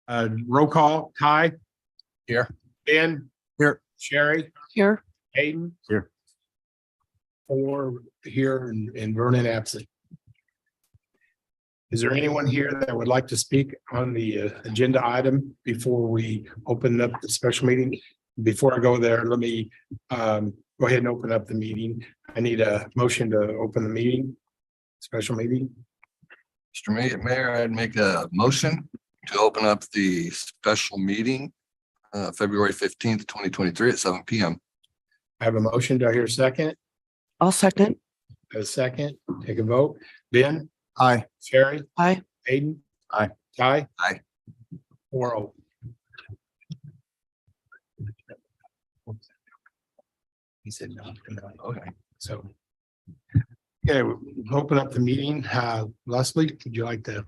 Roll call, Ty. Here. Ben. Here. Sherry. Here. Hayden. Here. 4 here and Vernon absent. Is there anyone here that would like to speak on the agenda item before we open up the special meeting? Before I go there, let me go ahead and open up the meeting. I need a motion to open the meeting, special meeting. Mr. Mayor, I'd make a motion to open up the special meeting, February 15th, 2023 at 7 p.m. I have a motion. Do I hear a second? I'll second. A second. Take a vote. Ben. Aye. Sherry. Aye. Hayden. Aye. Ty. Aye. 4-0. He said no. Okay. So. Okay, we'll open up the meeting. Leslie, would you like to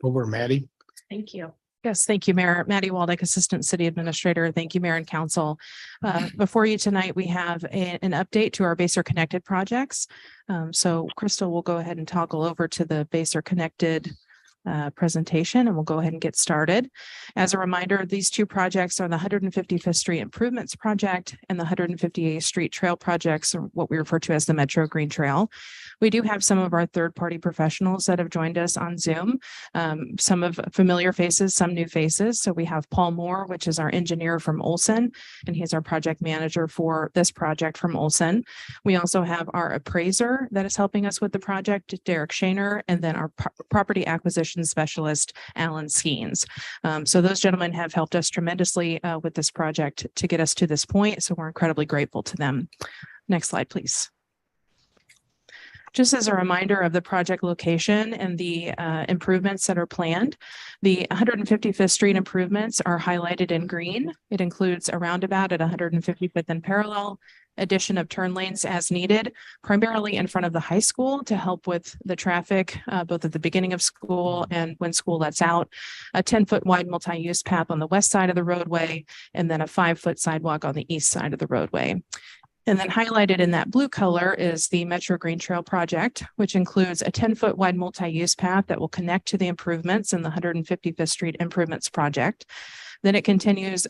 over Maddie? Thank you. Yes, thank you, Mayor. Maddie Waldeck, Assistant City Administrator. Thank you, Mayor and Council. Before you tonight, we have an update to our Baser Connected projects. So Crystal will go ahead and toggle over to the Baser Connected presentation, and we'll go ahead and get started. As a reminder, these two projects are the 155th Street Improvements Project and the 158th Street Trail projects, or what we refer to as the Metro Green Trail. We do have some of our third-party professionals that have joined us on Zoom, some of familiar faces, some new faces. So we have Paul Moore, which is our engineer from Olson, and he's our project manager for this project from Olson. We also have our appraiser that is helping us with the project, Derek Shaner, and then our property acquisition specialist, Alan Skeens. So those gentlemen have helped us tremendously with this project to get us to this point. So we're incredibly grateful to them. Next slide, please. Just as a reminder of the project location and the improvements that are planned, the 155th Street improvements are highlighted in green. It includes a roundabout at 155th and Parallel, addition of turn lanes as needed, primarily in front of the high school to help with the traffic, both at the beginning of school and when school lets out, a 10-foot wide multi-use path on the west side of the roadway, and then a 5-foot sidewalk on the east side of the roadway. And then highlighted in that blue color is the Metro Green Trail project, which includes a 10-foot wide multi-use path that will connect to the improvements in the 155th Street Improvements Project. Then it continues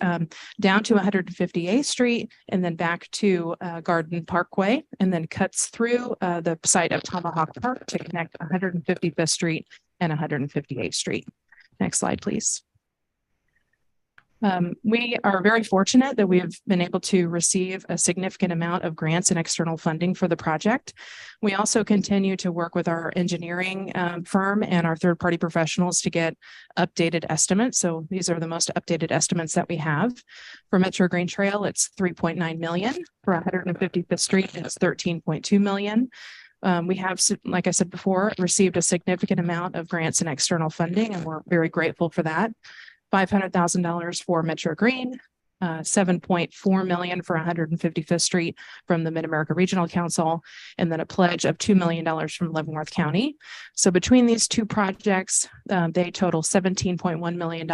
down to 158th Street and then back to Garden Parkway, and then cuts through the site of Tomahawk Park to connect 155th Street and 158th Street. Next slide, please. We are very fortunate that we have been able to receive a significant amount of grants and external funding for the project. We also continue to work with our engineering firm and our third-party professionals to get updated estimates. So these are the most updated estimates that we have. For Metro Green Trail, it's $3.9 million. For 155th Street, it's $13.2 million. We have, like I said before, received a significant amount of grants and external funding, and we're very grateful for that. $500,000 for Metro Green, $7.4 million for 155th Street from the Mid-America Regional Council, and then a pledge of $2 million from Leavenworth County. So between these two projects, they total $17.1 million,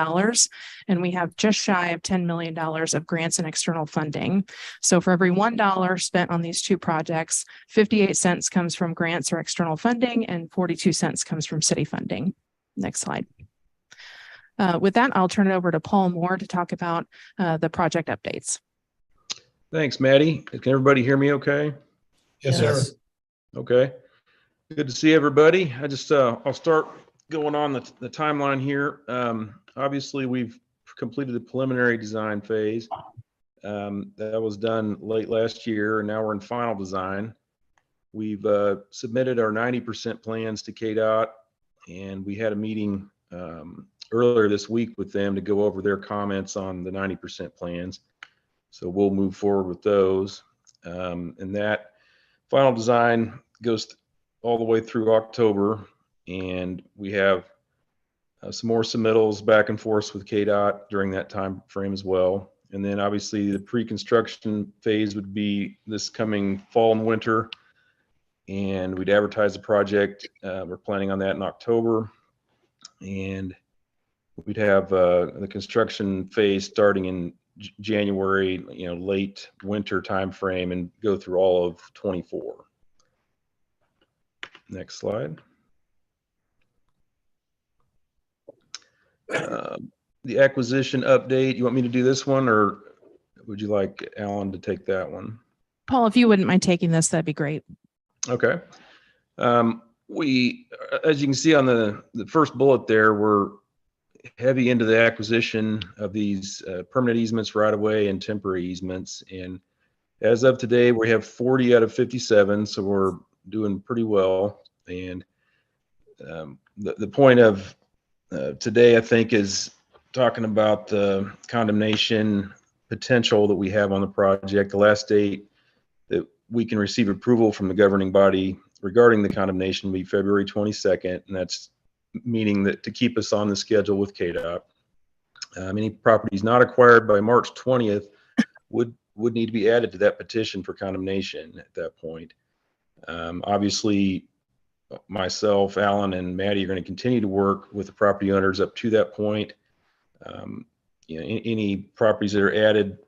and we have just shy of $10 million of grants and external funding. So for every $1 spent on these two projects, 58 cents comes from grants or external funding, and 42 cents comes from city funding. Next slide. With that, I'll turn it over to Paul Moore to talk about the project updates. Thanks, Maddie. Can everybody hear me okay? Yes, sir. Okay. Good to see everybody. I'll start going on the timeline here. Obviously, we've completed the preliminary design phase. That was done late last year, and now we're in final design. We've submitted our 90% plans to KDOT, and we had a meeting earlier this week with them to go over their comments on the 90% plans. So we'll move forward with those. And that final design goes all the way through October. And we have some more submittals back and forth with KDOT during that time frame as well. And then obviously the pre-construction phase would be this coming fall and winter. And we'd advertise the project. We're planning on that in October. And we'd have the construction phase starting in January, late winter time frame, and go through all of 24. Next slide. The acquisition update, you want me to do this one or would you like Alan to take that one? Paul, if you wouldn't mind taking this, that'd be great. Okay. We, as you can see on the first bullet there, we're heavy into the acquisition of these permanent easements right away and temporary easements. And as of today, we have 40 out of 57, so we're doing pretty well. And the point of today, I think, is talking about the condemnation potential that we have on the project. The last date that we can receive approval from the governing body regarding the condemnation will be February 22nd, and that's meaning that to keep us on the schedule with KDOT. Any properties not acquired by March 20th would need to be added to that petition for condemnation at that point. Obviously, myself, Alan, and Maddie are going to continue to work with the property owners up to that point. Any properties that are added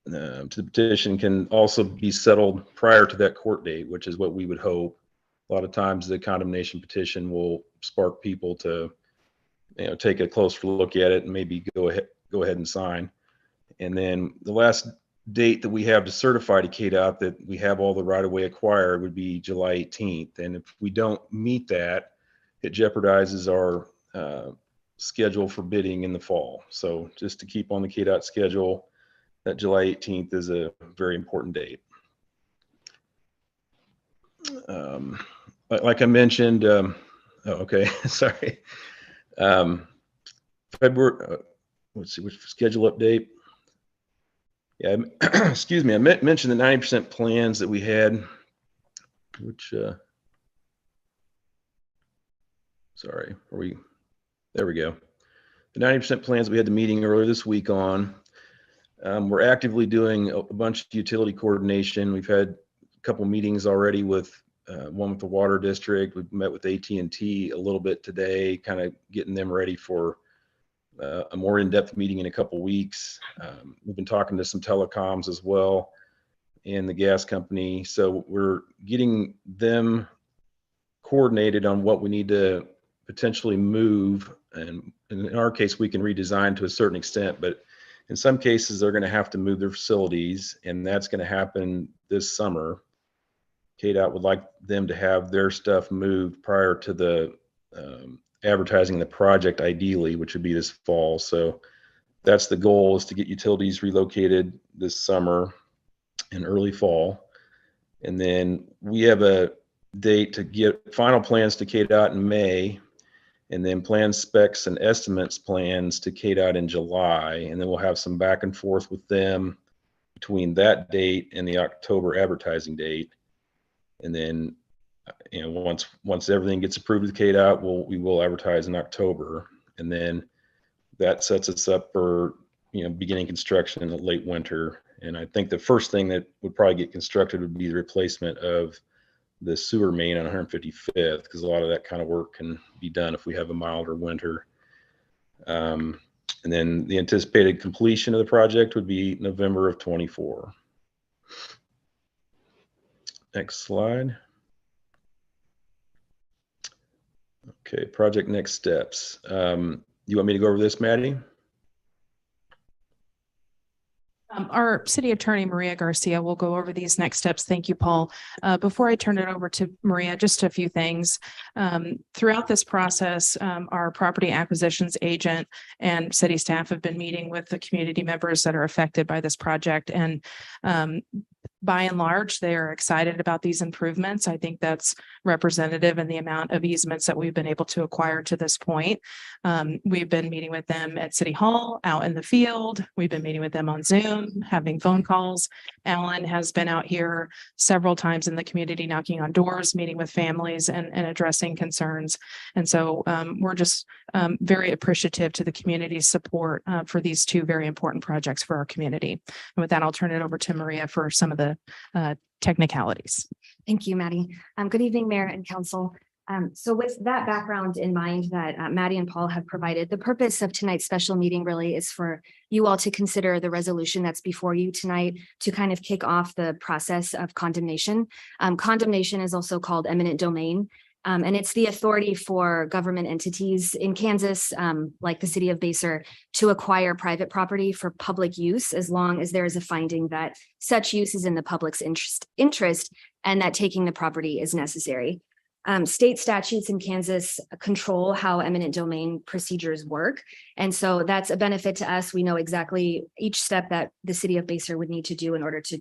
to the petition can also be settled prior to that court date, which is what we would hope. A lot of times the condemnation petition will spark people to, take a closer look at it and maybe go ahead and sign. And then the last date that we have to certify to KDOT that we have all the right of way acquired would be July 18th. And if we don't meet that, it jeopardizes our schedule for bidding in the fall. So just to keep on the KDOT schedule, that July 18th is a very important date. Like I mentioned, okay, sorry. February, let's see, which schedule update? Yeah, excuse me, I mentioned the 90% plans that we had, which, sorry, there we go. The 90% plans we had the meeting earlier this week on. We're actively doing a bunch of utility coordination. We've had a couple meetings already with one with the water district. We've met with AT&T a little bit today, kind of getting them ready for a more in-depth meeting in a couple weeks. We've been talking to some telecoms as well and the gas company. So we're getting them coordinated on what we need to potentially move. And in our case, we can redesign to a certain extent, but in some cases, they're going to have to move their facilities, and that's going to happen this summer. KDOT would like them to have their stuff moved prior to the advertising the project, ideally, which would be this fall. So that's the goal, is to get utilities relocated this summer and early fall. And then we have a date to get final plans to KDOT in May, and then plan specs and estimates plans to KDOT in July. And then we'll have some back and forth with them between that date and the October advertising date. And then, once everything gets approved with KDOT, we will advertise in October. And then that sets us up for, beginning construction in the late winter. And I think the first thing that would probably get constructed would be the replacement of the sewer main on 155th, because a lot of that kind of work can be done if we have a milder winter. And then the anticipated completion of the project would be November of 24. Next slide. Okay, project next steps. You want me to go over this, Maddie? Our city attorney, Maria Garcia, will go over these next steps. Thank you, Paul. Before I turn it over to Maria, just a few things. Throughout this process, our property acquisitions agent and city staff have been meeting with the community members that are affected by this project. And by and large, they are excited about these improvements. I think that's representative in the amount of easements that we've been able to acquire to this point. We've been meeting with them at City Hall, out in the field. We've been meeting with them on Zoom, having phone calls. Alan has been out here several times in the community, knocking on doors, meeting with families and addressing concerns. And so we're just very appreciative to the community's support for these two very important projects for our community. And with that, I'll turn it over to Maria for some of the technicalities. Thank you, Maddie. Good evening, Mayor and Council. So with that background in mind that Maddie and Paul have provided, the purpose of tonight's special meeting really is for you all to consider the resolution that's before you tonight to kind of kick off the process of condemnation. Condemnation is also called eminent domain. And it's the authority for government entities in Kansas, like the city of Basel, to acquire private property for public use as long as there is a finding that such use is in the public's interest and that taking the property is necessary. State statutes in Kansas control how eminent domain procedures work. And so that's a benefit to us. We know exactly each step that the city of Basel would need to do in order to,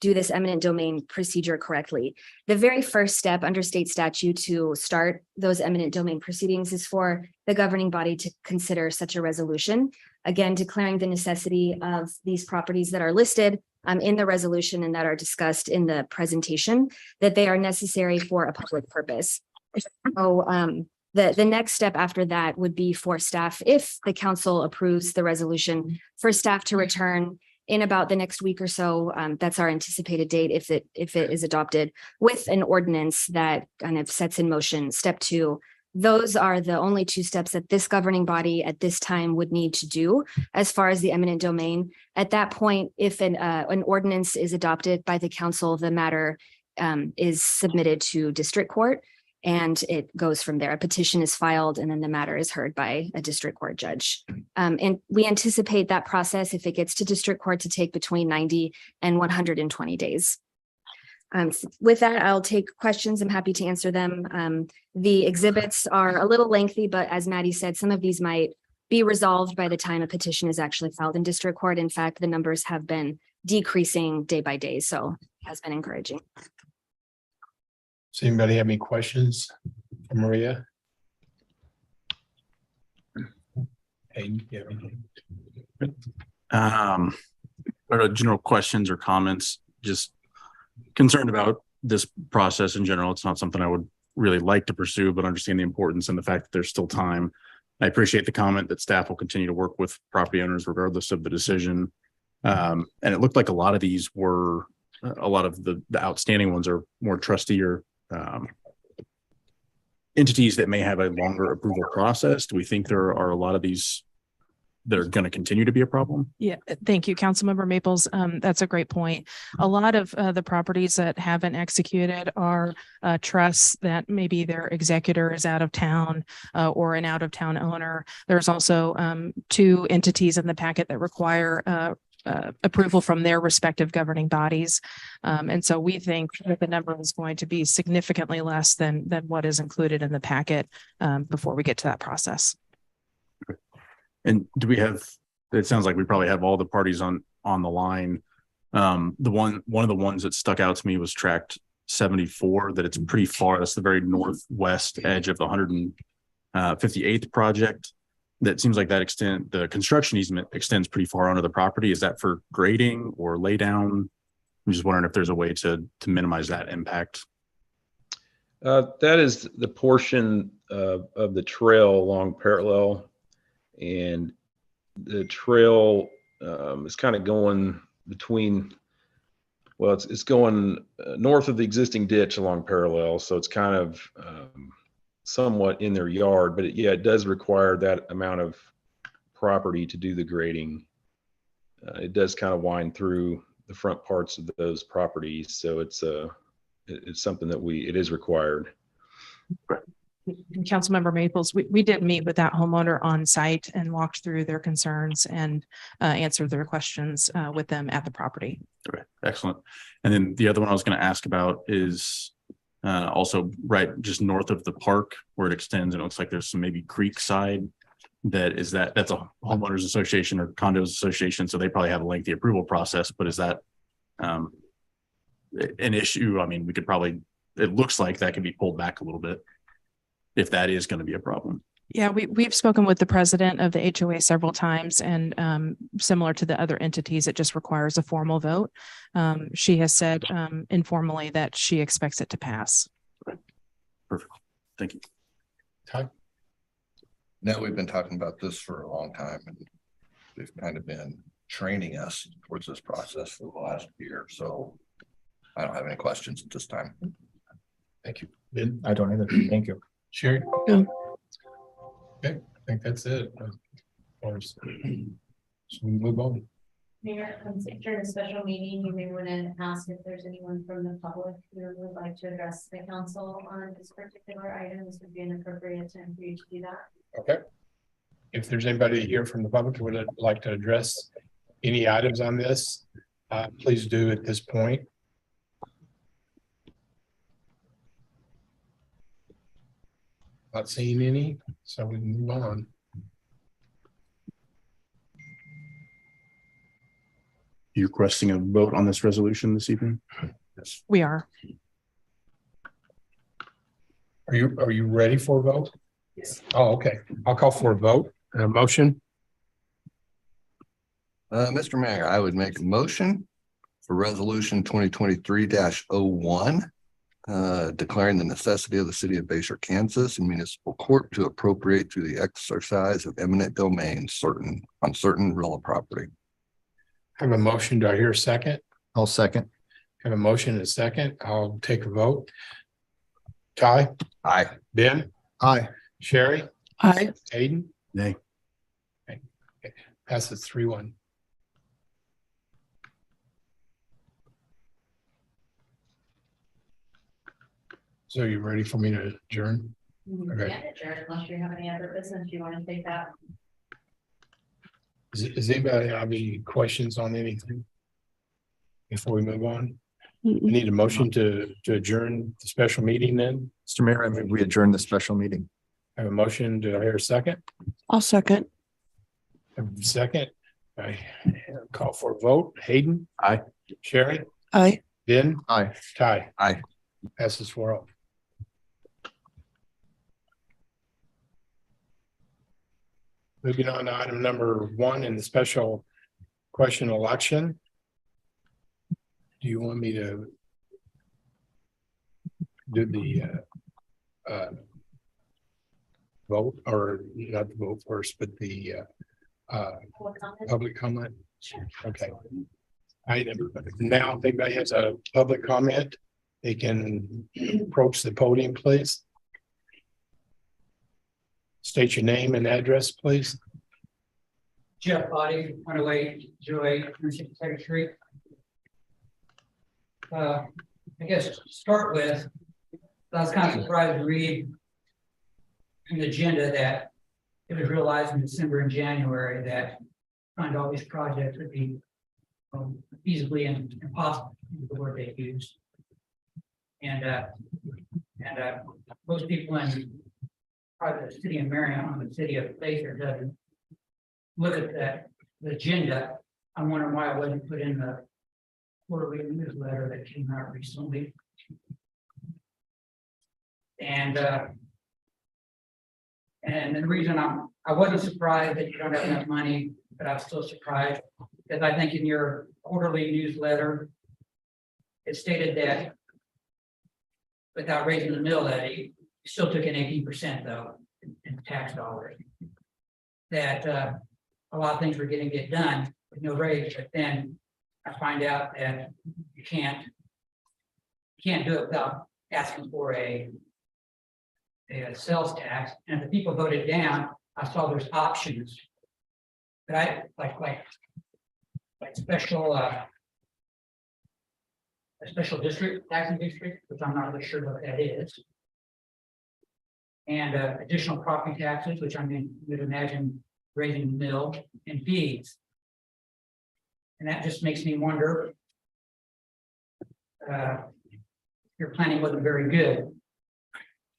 do this eminent domain procedure correctly. The very first step under state statute to start those eminent domain proceedings is for the governing body to consider such a resolution, again, declaring the necessity of these properties that are listed in the resolution and that are discussed in the presentation, that they are necessary for a public purpose. So the next step after that would be for staff, if the council approves the resolution, for staff to return in about the next week or so. That's our anticipated date if it is adopted, with an ordinance that kind of sets in motion step 2. Those are the only 2 steps that this governing body at this time would need to do as far as the eminent domain. At that point, if an ordinance is adopted by the council, the matter is submitted to district court and it goes from there. A petition is filed and then the matter is heard by a district court judge. And we anticipate that process, if it gets to district court, to take between 90 and 120 days. With that, I'll take questions. I'm happy to answer them. The exhibits are a little lengthy, but as Maddie said, some of these might be resolved by the time a petition is actually filed in district court. In fact, the numbers have been decreasing day by day, so it has been encouraging. Does anybody have any questions for Maria? Hey, yeah. Or general questions or comments, just concerned about this process in general. It's not something I would really like to pursue, but understand the importance and the fact that there's still time. I appreciate the comment that staff will continue to work with property owners regardless of the decision. And it looked like a lot of these were, a lot of the outstanding ones are more trustee or entities that may have a longer approval process. Do we think there are a lot of these that are going to continue to be a problem? Yeah, thank you, Councilmember Maples. That's a great point. A lot of the properties that haven't executed are trusts that maybe their executor is out of town or an out of town owner. There's also 2 entities in the packet that require approval from their respective governing bodies. And so we think that the number is going to be significantly less than what is included in the packet before we get to that process. And do we have, it sounds like we probably have all the parties on the line. One of the ones that stuck out to me was tract 74, that it's pretty far. That's the very northwest edge of the 158th project. That seems like the construction easement extends pretty far onto the property. Is that for grading or lay down? I'm just wondering if there's a way to minimize that impact. That is the portion of the trail along Parallel, and the trail is kind of going between, well, it's going north of the existing ditch along Parallel, so it's kind of somewhat in their yard, but it does require that amount of property to do the grading. It does kind of wind through the front parts of those properties, so it's something that it is required. Councilmember Maples, we did meet with that homeowner on site and walked through their concerns and answered their questions with them at the property. Okay, excellent. And then the other one I was going to ask about is also right just north of the park where it extends, and it looks like there's some maybe creek side that's a homeowners association or condos association, so they probably have a lengthy approval process. But is that an issue? I mean, we could probably, it looks like that could be pulled back a little bit if that is going to be a problem. Yeah, we've spoken with the president of the HOA several times, and similar to the other entities, it just requires a formal vote. She has said informally that she expects it to pass. Perfect. Thank you. Todd? Now, we've been talking about this for a long time, and they've kind of been training us towards this process for the last year. So I don't have any questions at this time. Thank you. Ben? I don't either. Thank you. Sherry? Yeah. Okay, I think that's it. Should we move on? Mayor, during a special meeting, you may want to ask if there's anyone from the public who would like to address the council on this particular item. This would be an appropriate time for you to do that. Okay. If there's anybody here from the public who would like to address any items on this, please do at this point. Not seeing any, so we can move on. You requesting a vote on this resolution this evening? Yes. We are. Are you ready for a vote? Yes. Oh, okay. I'll call for a vote, a motion. Mr. Mayor, I would make a motion for resolution 2023-01. Declaring the necessity of the city of Basehor, Kansas and municipal court to appropriate through the exercise of eminent domain on certain real property. Have a motion. Do I hear a second? I'll second. Have a motion and a second. I'll take a vote. Ty, Aye. Ben, Aye. Sherry, Aye. Hayden, Nay. passes 3-1. So you ready for me to adjourn? Okay. Yeah, Jared, unless you have any other business you want to take that. Is anybody have any questions on anything? Before we move on, I need a motion to adjourn the special meeting then. Mr. Mayor, I move we adjourn the special meeting. I have a motion. Do I hear a second? I'll second. Have a second. I call for a vote. Hayden. Aye. Sherry, Aye. Ben, Aye. Ty. Aye. Passes 4-0. Moving on to item number 1 in the special question election. Do you want me to do the vote, or not the vote first, but the What comment? public comment? Sure. Okay. Now, if anybody has a public comment, they can approach the podium, please. State your name and address, please. Jeff Body, 10808 Secretary Street. I guess to start with, I was kind of surprised to read in the agenda that it was realized in December and January that trying to all these projects would be feasibly impossible, the word they used. And most people in probably the city of Marion, the city of Basehor doesn't look at that the agenda. I'm wondering why it wasn't put in the quarterly newsletter that came out recently. And the reason I wasn't surprised that you don't have enough money, but I'm still surprised because I think in your quarterly newsletter, it stated that without raising the mill levy, you still took in 18% though in tax dollars. That a lot of things were getting done with no raise, but then I find out that you can't do it without asking for a sales tax. And if the people voted down, I saw there's options. But I like special a special district, taxing district, which I'm not really sure what that is. And additional property taxes, which I mean, you would imagine raising the mill, and fees. And that just makes me wonder, your planning wasn't very good.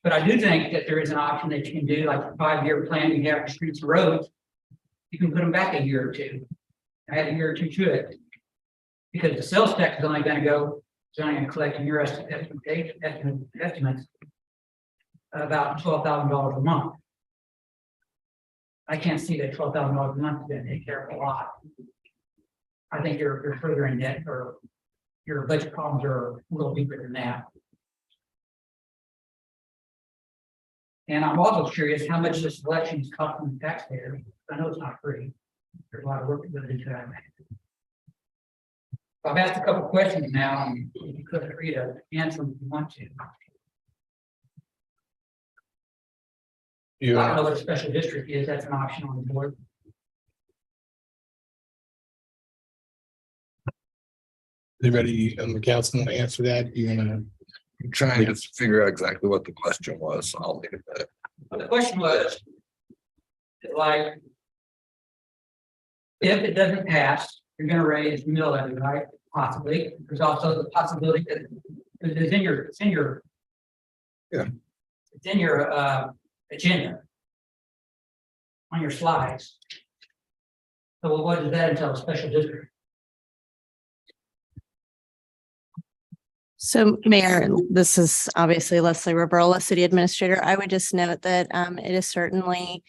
But I do think that there is an option that you can do, like a 5-year plan, you have streets and roads. You can put them back a year or two. Add a year or two to it. Because the sales tax is only going to collect in your estimates about $12,000 a month. I can't see that $12,000 a month is going to take care of a lot. I think you're further in debt, or your budget problems are a little deeper than that. And I'm also curious how much this election is costing the taxpayers. I know it's not free. There's a lot of work that goes into that. I've asked a couple questions now, and if you could agree to answer them if you want to. I don't know what a special district is. That's an option on the board. Anybody on the council want to answer that? You wanna? I'm trying to figure out exactly what the question was. So I'll leave it at that. The question was, like, if it doesn't pass, you're gonna raise mill levy, right? Possibly. There's also the possibility that it's in your, Yeah. It's in your agenda. On your slides. So what does that entail, a special district? So Mayor, this is obviously Leslie Roberla, City Administrator. I would just note that it is certainly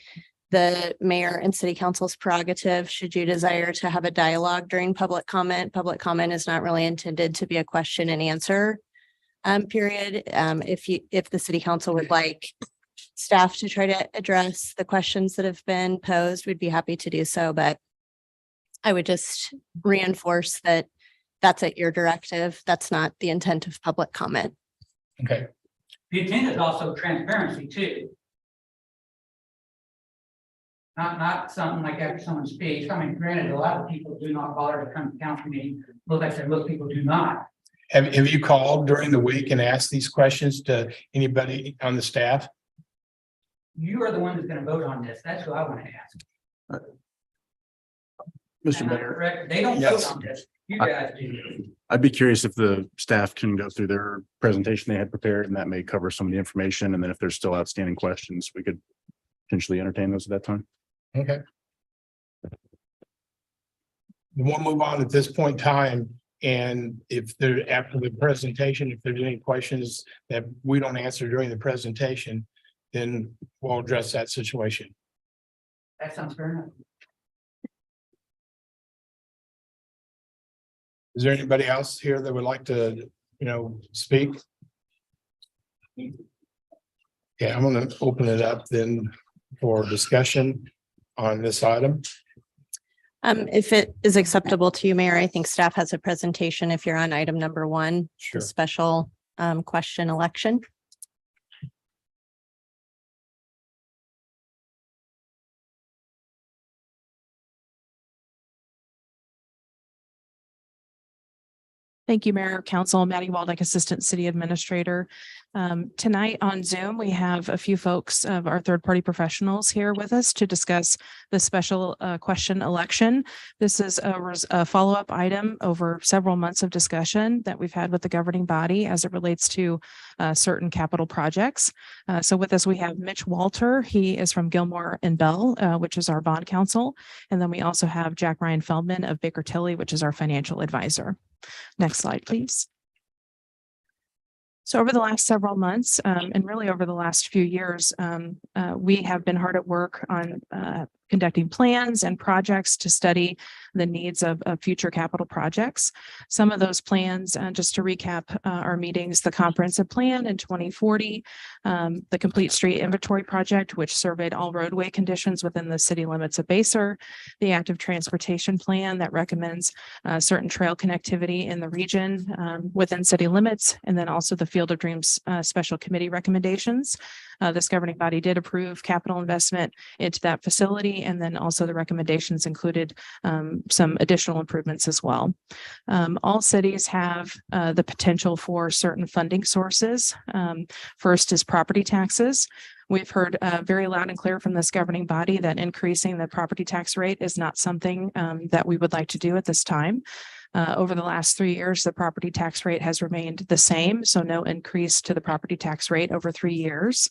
the mayor and city council's prerogative, should you desire to have a dialogue during public comment. Public comment is not really intended to be a question and answer period. If the city council would like staff to try to address the questions that have been posed, we'd be happy to do so, but I would just reinforce that that's at your directive. That's not the intent of public comment. Okay, The intent is also transparency too. Not something like after someone speaks. I mean, granted, a lot of people do not bother to come to council meeting. Like I said, most people do not. have you called during the week and asked these questions to anybody on the staff? You are the one that's gonna vote on this. That's who I want to ask. Mr. Am I Mayor, correct? They don't Yes. vote on this. You guys do. I'd be curious if the staff can go through their presentation they had prepared, and that may cover some of the information. And then if there's still outstanding questions, we could potentially entertain those at that time. Okay. We'll move on at this point in time, and if there, after the presentation, if there's any questions that we don't answer during the presentation, then we'll address that situation. That sounds fair enough. Is there anybody else here that would like to, speak? Okay, I'm gonna open it up then for discussion on this item. If it is acceptable to you, Mayor, I think staff has a presentation if you're on item number 1, Sure. the special question election. Thank you, Mayor, Council, Maddie Waldeck, Assistant City Administrator. Tonight on Zoom, we have a few folks of our third-party professionals here with us to discuss the special question election. This is a follow-up item over several months of discussion that we've had with the governing body as it relates to certain capital projects. So with us, we have Mitch Walter. He is from Gilmore and Bell, which is our bond counsel. And then we also have Jack Ryan Feldman of Baker Tilly, which is our financial advisor. Next slide, please. So over the last several months, and really over the last few years, we have been hard at work on conducting plans and projects to study the needs of future capital projects. Some of those plans, just to recap our meetings, the comprehensive plan in 2040, the complete street inventory project, which surveyed all roadway conditions within the city limits of Basehor, the active transportation plan that recommends certain trail connectivity in the region within city limits, and then also the Field of Dreams Special Committee recommendations. This governing body did approve capital investment into that facility, and then also the recommendations included some additional improvements as well. All cities have the potential for certain funding sources. First is property taxes. We've heard very loud and clear from this governing body that increasing the property tax rate is not something that we would like to do at this time. Over the last 3 years, the property tax rate has remained the same, so no increase to the property tax rate over 3 years.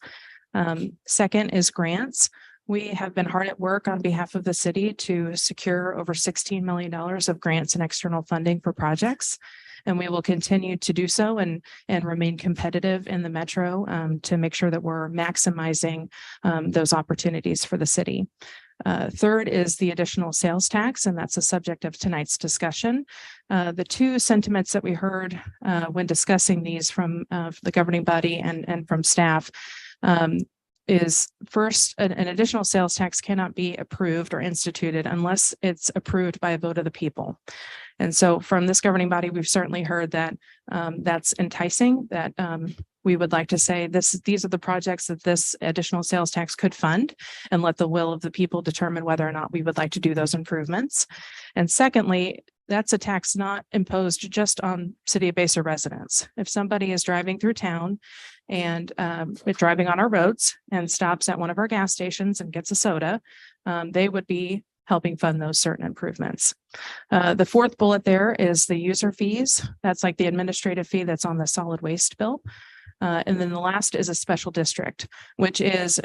Second is grants. We have been hard at work on behalf of the city to secure over $16 million of grants and external funding for projects. And we will continue to do so and remain competitive in the metro to make sure that we're maximizing those opportunities for the city. Third is the additional sales tax, and that's the subject of tonight's discussion. The two sentiments that we heard when discussing these from the governing body and from staff is first, an additional sales tax cannot be approved or instituted unless it's approved by a vote of the people. And so from this governing body, we've certainly heard that that's enticing, that we would like to say these are the projects that this additional sales tax could fund, and let the will of the people determine whether or not we would like to do those improvements. And secondly, that's a tax not imposed just on City of Basel residents. If somebody is driving through town and driving on our roads and stops at one of our gas stations and gets a soda, they would be helping fund those certain improvements. The fourth bullet there is the user fees. That's like the administrative fee that's on the solid waste bill. And then the last is a special district, which is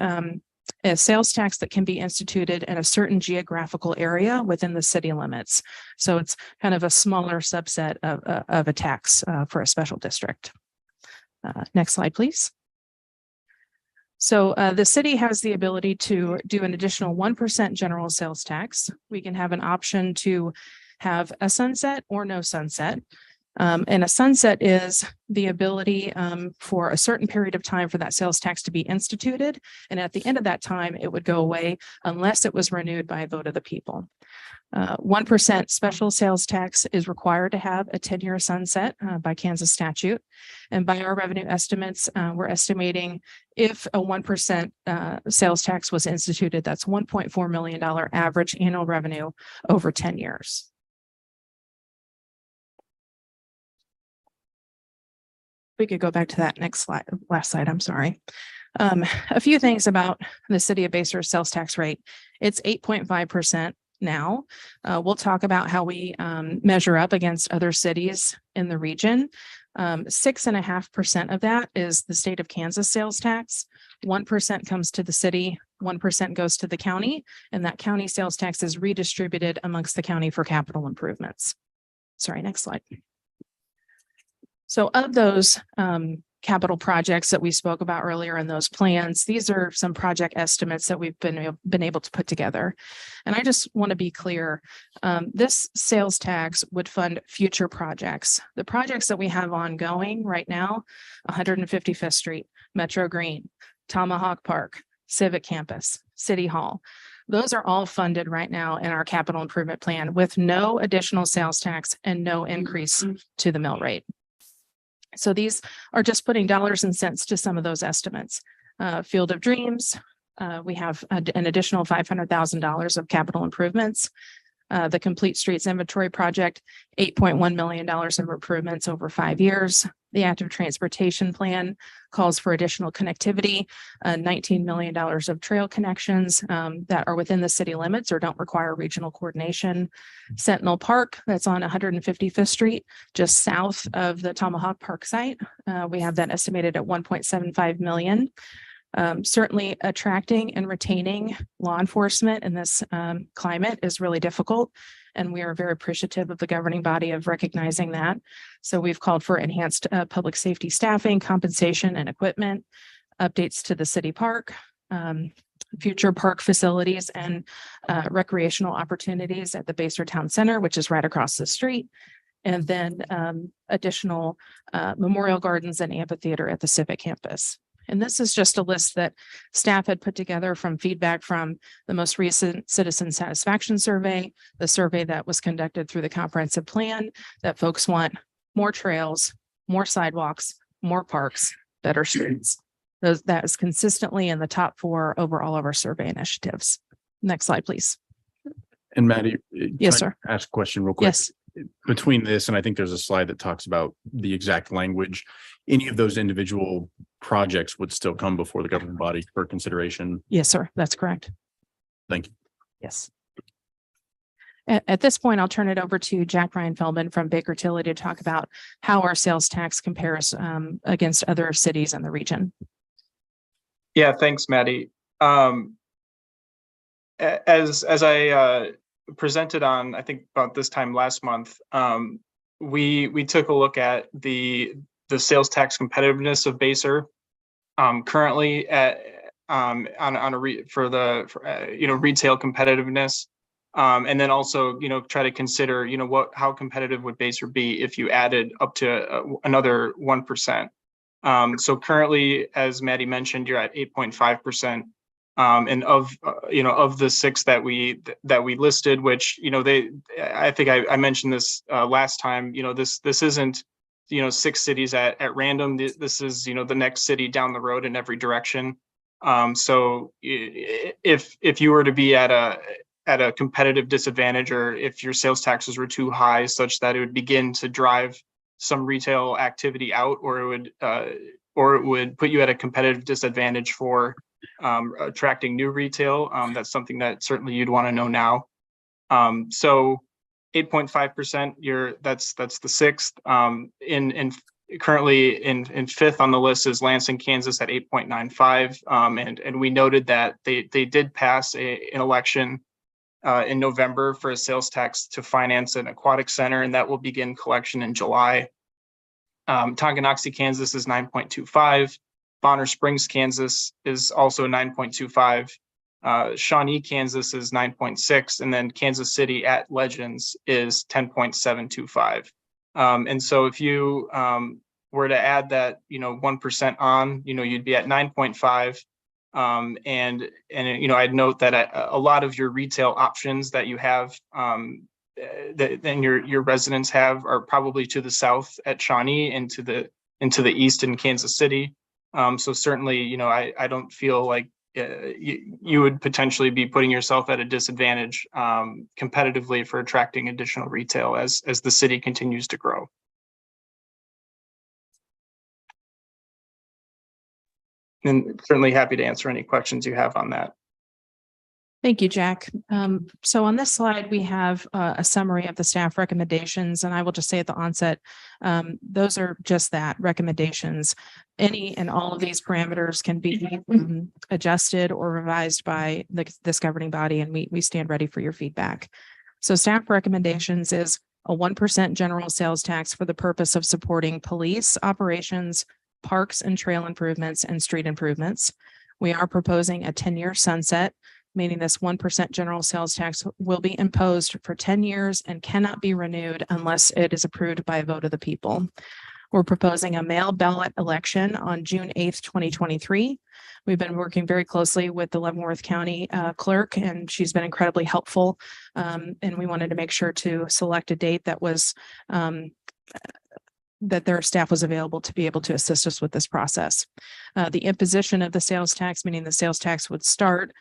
a sales tax that can be instituted in a certain geographical area within the city limits. So it's kind of a smaller subset of a tax for a special district. Next slide, please. So the city has the ability to do an additional 1% general sales tax. We can have an option to have a sunset or no sunset. And a sunset is the ability for a certain period of time for that sales tax to be instituted. And at the end of that time, it would go away unless it was renewed by a vote of the people. 1% special sales tax is required to have a 10-year sunset by Kansas statute. And by our revenue estimates, we're estimating if a 1% sales tax was instituted, that's $1.4 million average annual revenue over 10 years. We could go back to that next slide, last slide, I'm sorry. A few things about the City of Baser's sales tax rate. It's 8.5% now. We'll talk about how we measure up against other cities in the region. 6.5% of that is the state of Kansas sales tax. 1% comes to the city, 1% goes to the county, and that county sales tax is redistributed amongst the county for capital improvements. Sorry, next slide. So of those capital projects that we spoke about earlier in those plans, these are some project estimates that we've been able to put together. And I just want to be clear, this sales tax would fund future projects. The projects that we have ongoing right now, 155th Street, Metro Green, Tomahawk Park, Civic Campus, City Hall. Those are all funded right now in our capital improvement plan with no additional sales tax and no increase to the mill rate. So these are just putting dollars and cents to some of those estimates. Field of Dreams, we have an additional $500,000 of capital improvements. The Complete Streets Inventory Project, $8.1 million of improvements over 5 years. The Active Transportation Plan calls for additional connectivity, $19 million of trail connections that are within the city limits or don't require regional coordination. Sentinel Park, that's on 155th Street, just south of the Tomahawk Park site. We have that estimated at $1.75 million. Certainly attracting and retaining law enforcement in this climate is really difficult. And we are very appreciative of the governing body of recognizing that. So we've called for enhanced public safety staffing, compensation and equipment, updates to the city park, future park facilities and recreational opportunities at the Basel Town Center, which is right across the street. And then additional memorial gardens and amphitheater at the Civic Campus. And this is just a list that staff had put together from feedback from the most recent citizen satisfaction survey, the survey that was conducted through the comprehensive plan, that folks want more trails, more sidewalks, more parks, better streets. That is consistently in the top 4 over all of our survey initiatives. Next slide, please. And Maddie. Yes, can sir. I ask a question real quick? Yes. Between this, and I think there's a slide that talks about the exact language, any of those individual projects would still come before the governing body for consideration. Yes, sir. That's correct. Thank you. Yes. At this point, I'll turn it over to Jack Ryan Feldman from Baker Tilly to talk about how our sales tax compares against other cities in the region. Yeah, thanks, Maddie. As I presented on, I think about this time last month, we took a look at the sales tax competitiveness of Basel currently at retail competitiveness, and then also try to consider how competitive would Basel be if you added up to another 1%. So currently, as Maddie mentioned, you're at 8.5%. And of the 6 that we listed, which I think I mentioned this last time. This isn't 6 cities at random. This is the next city down the road in every direction. So if you were to be at at a competitive disadvantage, or if your sales taxes were too high such that it would begin to drive some retail activity out, or it would put you at a competitive disadvantage for attracting new retail. That's something that certainly you'd want to know now. So 8.5%, that's the sixth. Currently in fifth on the list is Lansing, Kansas at 8.95. And we noted that they did pass an election in November for a sales tax to finance an aquatic center, and that will begin collection in July. Tonganoxie, Kansas is 9.25. Bonner Springs, Kansas is also 9.25. Shawnee, Kansas is 9.6, and then Kansas City at Legends is 10.725. And so if you were to add that, 1% on, you'd be at 9.5. And I'd note that a lot of your retail options that you have, that then your residents have, are probably to the south at Shawnee and to the east in Kansas City. So certainly, I don't feel like you would potentially be putting yourself at a disadvantage competitively for attracting additional retail as the city continues to grow. And certainly happy to answer any questions you have on that. Thank you, Jack. So on this slide, we have a summary of the staff recommendations, and I will just say at the onset, those are just that, recommendations. Any and all of these parameters can be adjusted or revised by this governing body, and we stand ready for your feedback. So staff recommendations is a 1% general sales tax for the purpose of supporting police operations, parks and trail improvements, and street improvements. We are proposing a 10-year sunset, meaning this 1% general sales tax will be imposed for 10 years and cannot be renewed unless it is approved by a vote of the people. We're proposing a mail ballot election on June 8th, 2023. We've been working very closely with the Leavenworth County clerk, and she's been incredibly helpful. And we wanted to make sure to select a date that was that their staff was available to be able to assist us with this process. The imposition of the sales tax, meaning the sales tax would start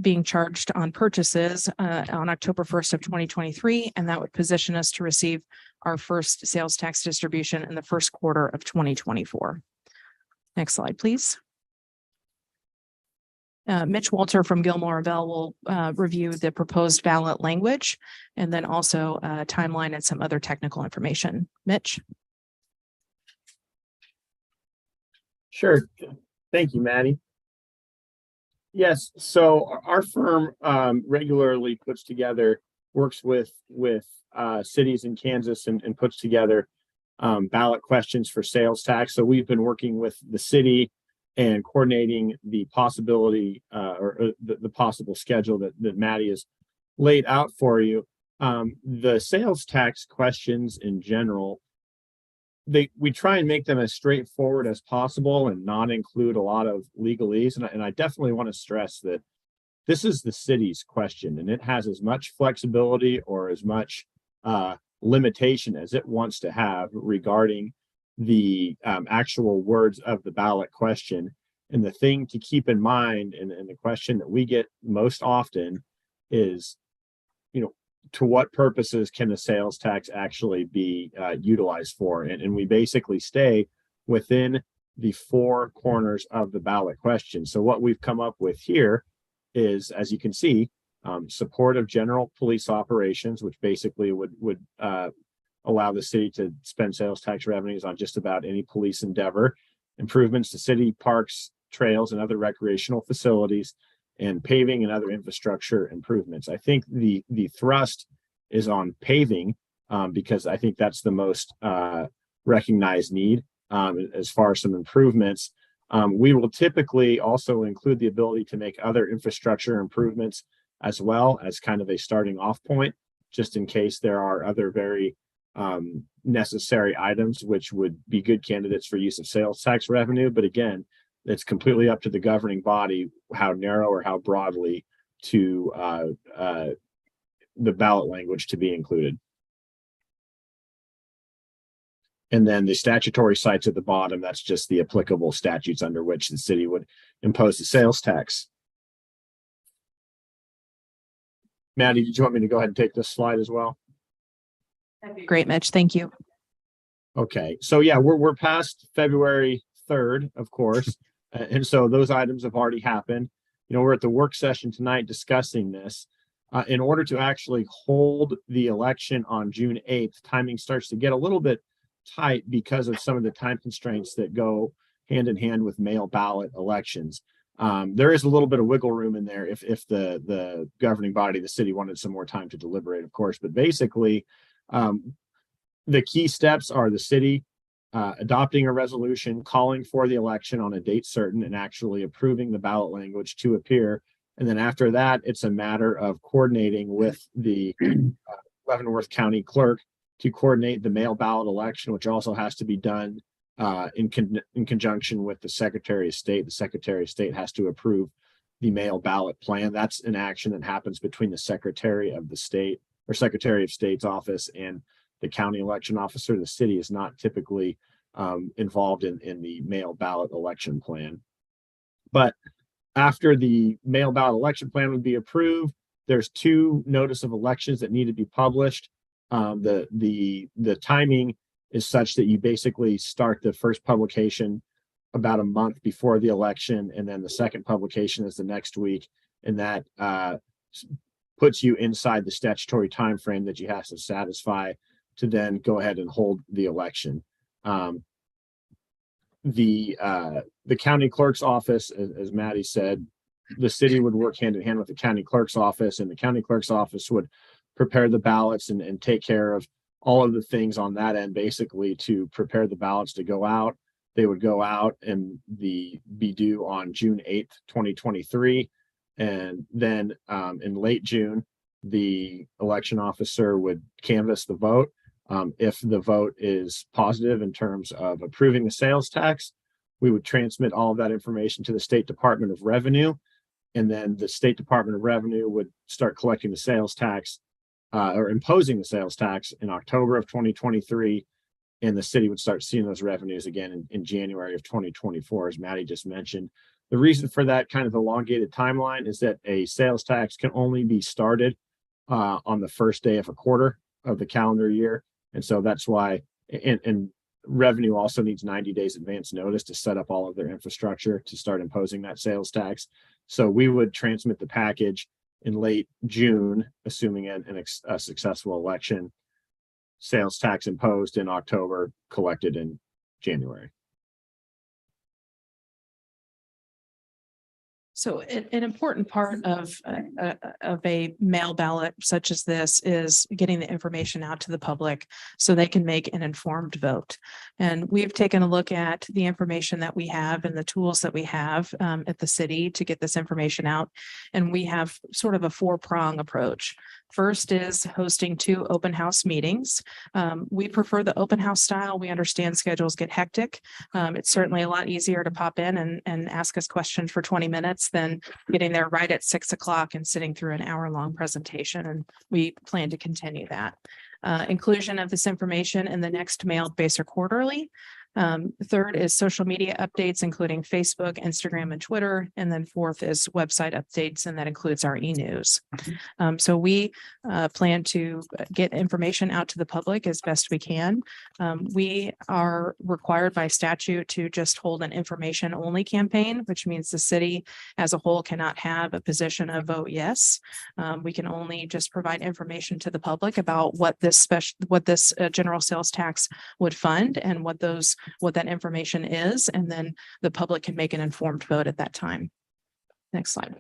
being charged on purchases on October 1st of 2023, and that would position us to receive our first sales tax distribution in the first quarter of 2024. Next slide, please. Mitch Walter from Gilmore Bell will review the proposed ballot language and then also timeline and some other technical information. Mitch. Sure. Thank you, Maddie. Yes, so our firm regularly works with cities in Kansas and puts together ballot questions for sales tax. So we've been working with the city and coordinating the possibility or the possible schedule that Maddie has laid out for you. The sales tax questions in general, we try and make them as straightforward as possible and not include a lot of legalese. And I definitely want to stress that this is the city's question, and it has as much flexibility or as much limitation as it wants to have regarding the actual words of the ballot question. And the thing to keep in mind, and the question that we get most often is, to what purposes can the sales tax actually be utilized for? And we basically stay within the four corners of the ballot question. So what we've come up with here is, as you can see, support of general police operations, which basically would allow the city to spend sales tax revenues on just about any police endeavor, improvements to city parks, trails, and other recreational facilities, and paving and other infrastructure improvements. I think the thrust is on paving because I think that's the most recognized need as far as some improvements. We will typically also include the ability to make other infrastructure improvements as well as kind of a starting off point, just in case there are other very necessary items which would be good candidates for use of sales tax revenue. But again, it's completely up to the governing body how narrow or how broadly to the ballot language to be included. And then the statutory sites at the bottom, that's just the applicable statutes under which the city would impose the sales tax. Maddie, did you want me to go ahead and take this slide as well? Great, Mitch. Thank you. Okay, so yeah, we're past February 3rd, of course. And so those items have already happened. You know, we're at the work session tonight discussing this. In order to actually hold the election on June 8th, timing starts to get a little bit tight because of some of the time constraints that go hand in hand with mail ballot elections. There is a little bit of wiggle room in there if the governing body, the city, wanted some more time to deliberate, of course. But basically, the key steps are the city adopting a resolution calling for the election on a date certain and actually approving the ballot language to appear. And then after that, it's a matter of coordinating with the Leavenworth County Clerk to coordinate the mail ballot election, which also has to be done in conjunction with the Secretary of State. The Secretary of State has to approve the mail ballot plan. That's an action that happens between the Secretary of the State or Secretary of State's office and the county election officer. The city is not typically involved in the mail ballot election plan. But after the mail ballot election plan would be approved, there's 2 notice of elections that need to be published. The timing is such that you basically start the first publication about a month before the election, and then the second publication is the next week, and that puts you inside the statutory time frame that you have to satisfy to then go ahead and hold the election. The county clerk's office, as Maddie said, the city would work hand in hand with the county clerk's office, and the county clerk's office would prepare the ballots and take care of all of the things on that end, basically to prepare the ballots to go out. They would go out and be due on June 8th, 2023. And then in late June, the election officer would canvass the vote. If the vote is positive in terms of approving the sales tax, we would transmit all of that information to the State Department of Revenue. And then the State Department of Revenue would start collecting the sales tax or imposing the sales tax in October of 2023. And the city would start seeing those revenues again in January of 2024, as Maddie just mentioned. The reason for that kind of elongated timeline is that a sales tax can only be started on the first day of a quarter of the calendar year. And so that's why, and revenue also needs 90 days advance notice to set up all of their infrastructure to start imposing that sales tax. So we would transmit the package in late June, assuming a successful election, sales tax imposed in October, collected in January. So an important part of a mail ballot such as this is getting the information out to the public so they can make an informed vote. And we've taken a look at the information that we have and the tools that we have at the city to get this information out. And we have sort of a 4-prong approach. First is hosting 2 open house meetings. We prefer the open house style. We understand schedules get hectic. It's certainly a lot easier to pop in and ask us questions for 20 minutes than getting there right at 6 o'clock and sitting through an hour-long presentation. And we plan to continue that. Inclusion of this information in the next mailed Basehor Quarterly. Third is social media updates, including Facebook, Instagram, and Twitter. And then 4th is website updates, and that includes our e-news. So we plan to get information out to the public as best we can. We are required by statute to just hold an information only campaign, which means the city as a whole cannot have a position of vote yes. We can only just provide information to the public about what this general sales tax would fund and what that information is, and then the public can make an informed vote at that time. Next slide.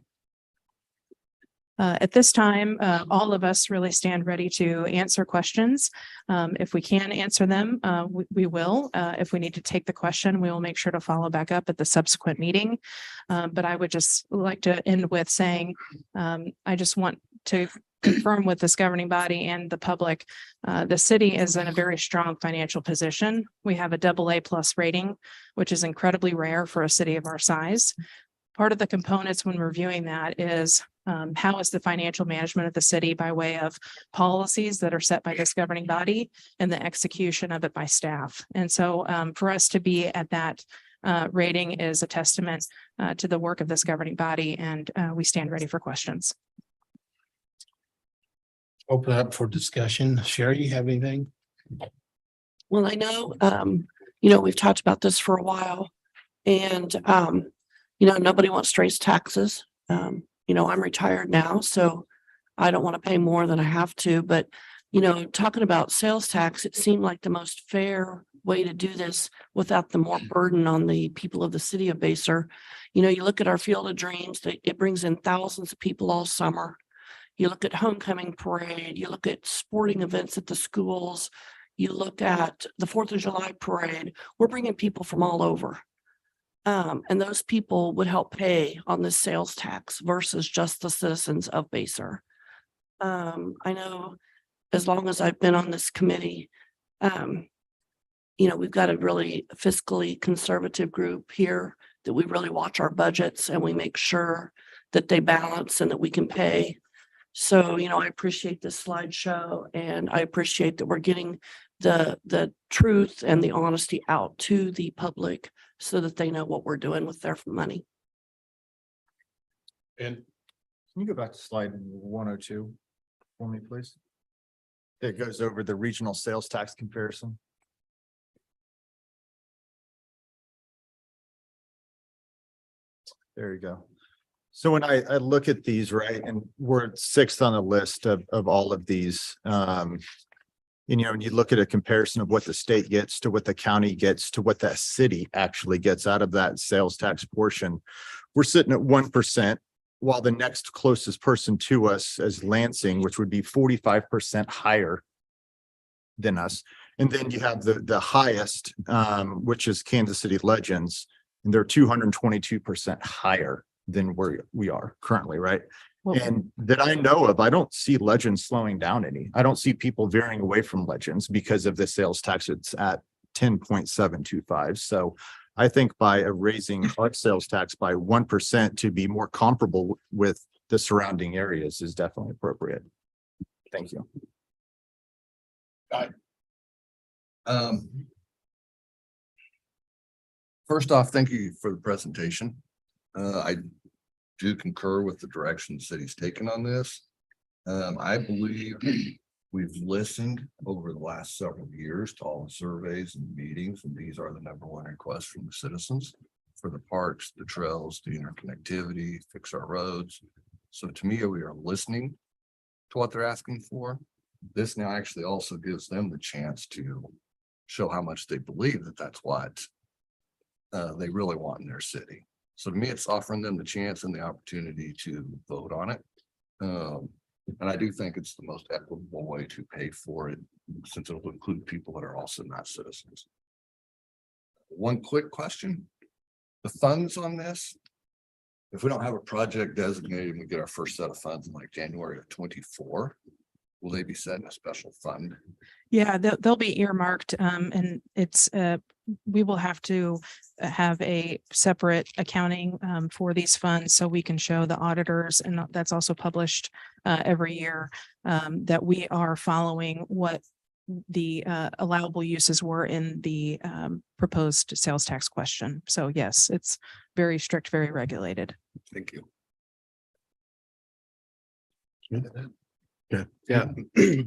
At this time, all of us really stand ready to answer questions. If we can answer them, we will. If we need to take the question, we will make sure to follow back up at the subsequent meeting. But I would just like to end with saying, I just want to confirm with this governing body and the public, the city is in a very strong financial position. We have a AA+ rating, which is incredibly rare for a city of our size. Part of the components when reviewing that is how is the financial management of the city by way of policies that are set by this governing body and the execution of it by staff. And so for us to be at that rating is a testament to the work of this governing body, and we stand ready for questions. open up for discussion. Sherry, you have anything? Well, I know, we've talked about this for a while and, nobody wants to raise taxes. I'm retired now, so I don't want to pay more than I have to, but, talking about sales tax, it seemed like the most fair way to do this without the more burden on the people of the city of Basehor. You look at our Field of Dreams, it brings in thousands of people all summer. You look at homecoming parade, you look at sporting events at the schools, you look at the 4th of July parade, we're bringing people from all over. And those people would help pay on this sales tax versus just the citizens of Basehor. I know as long as I've been on this committee, we've got a really fiscally conservative group here that we really watch our budgets and we make sure that they balance and that we can pay. So, I appreciate this slideshow and I appreciate that we're getting the truth and the honesty out to the public so that they know what we're doing with their money. And Can you go back to slide 102 for me, please? It goes over the regional sales tax comparison. There you go. So when I look at these, right, and we're 6th on the list of all of these, and you look at a comparison of what the state gets to what the county gets to what that city actually gets out of that sales tax portion, we're sitting at 1%, while the next closest person to us is Lansing, which would be 45% higher than us. And then you have the highest, which is Kansas City Legends, and they're 222% higher than where we are currently, right? Well, And that I know of, I don't see Legends slowing down any. I don't see people veering away from Legends because of the sales tax. It's at 10.725. So I think by raising our sales tax by 1% to be more comparable with the surrounding areas is definitely appropriate. Thank you. First off, thank you for the presentation. I do concur with the direction the city's taken on this. I believe we've listened over the last several years to all the surveys and meetings, and these are the #1 requests from the citizens for the parks, the trails, the interconnectivity, fix our roads. So to me, we are listening to what they're asking for. This now actually also gives them the chance to show how much they believe that that's what they really want in their city. So to me, it's offering them the chance and the opportunity to vote on it. And I do think it's the most equitable way to pay for it, since it'll include people that are also not citizens. One quick question. The funds on this, if we don't have a project designated and we get our first set of funds in like January of 24, will they be set in a special fund? Yeah, they'll be earmarked, and it's, we will have to have a separate accounting for these funds so we can show the auditors, and that's also published every year, that we are following what the allowable uses were in the proposed sales tax question. So yes, it's very strict, very regulated. Thank you. Yeah,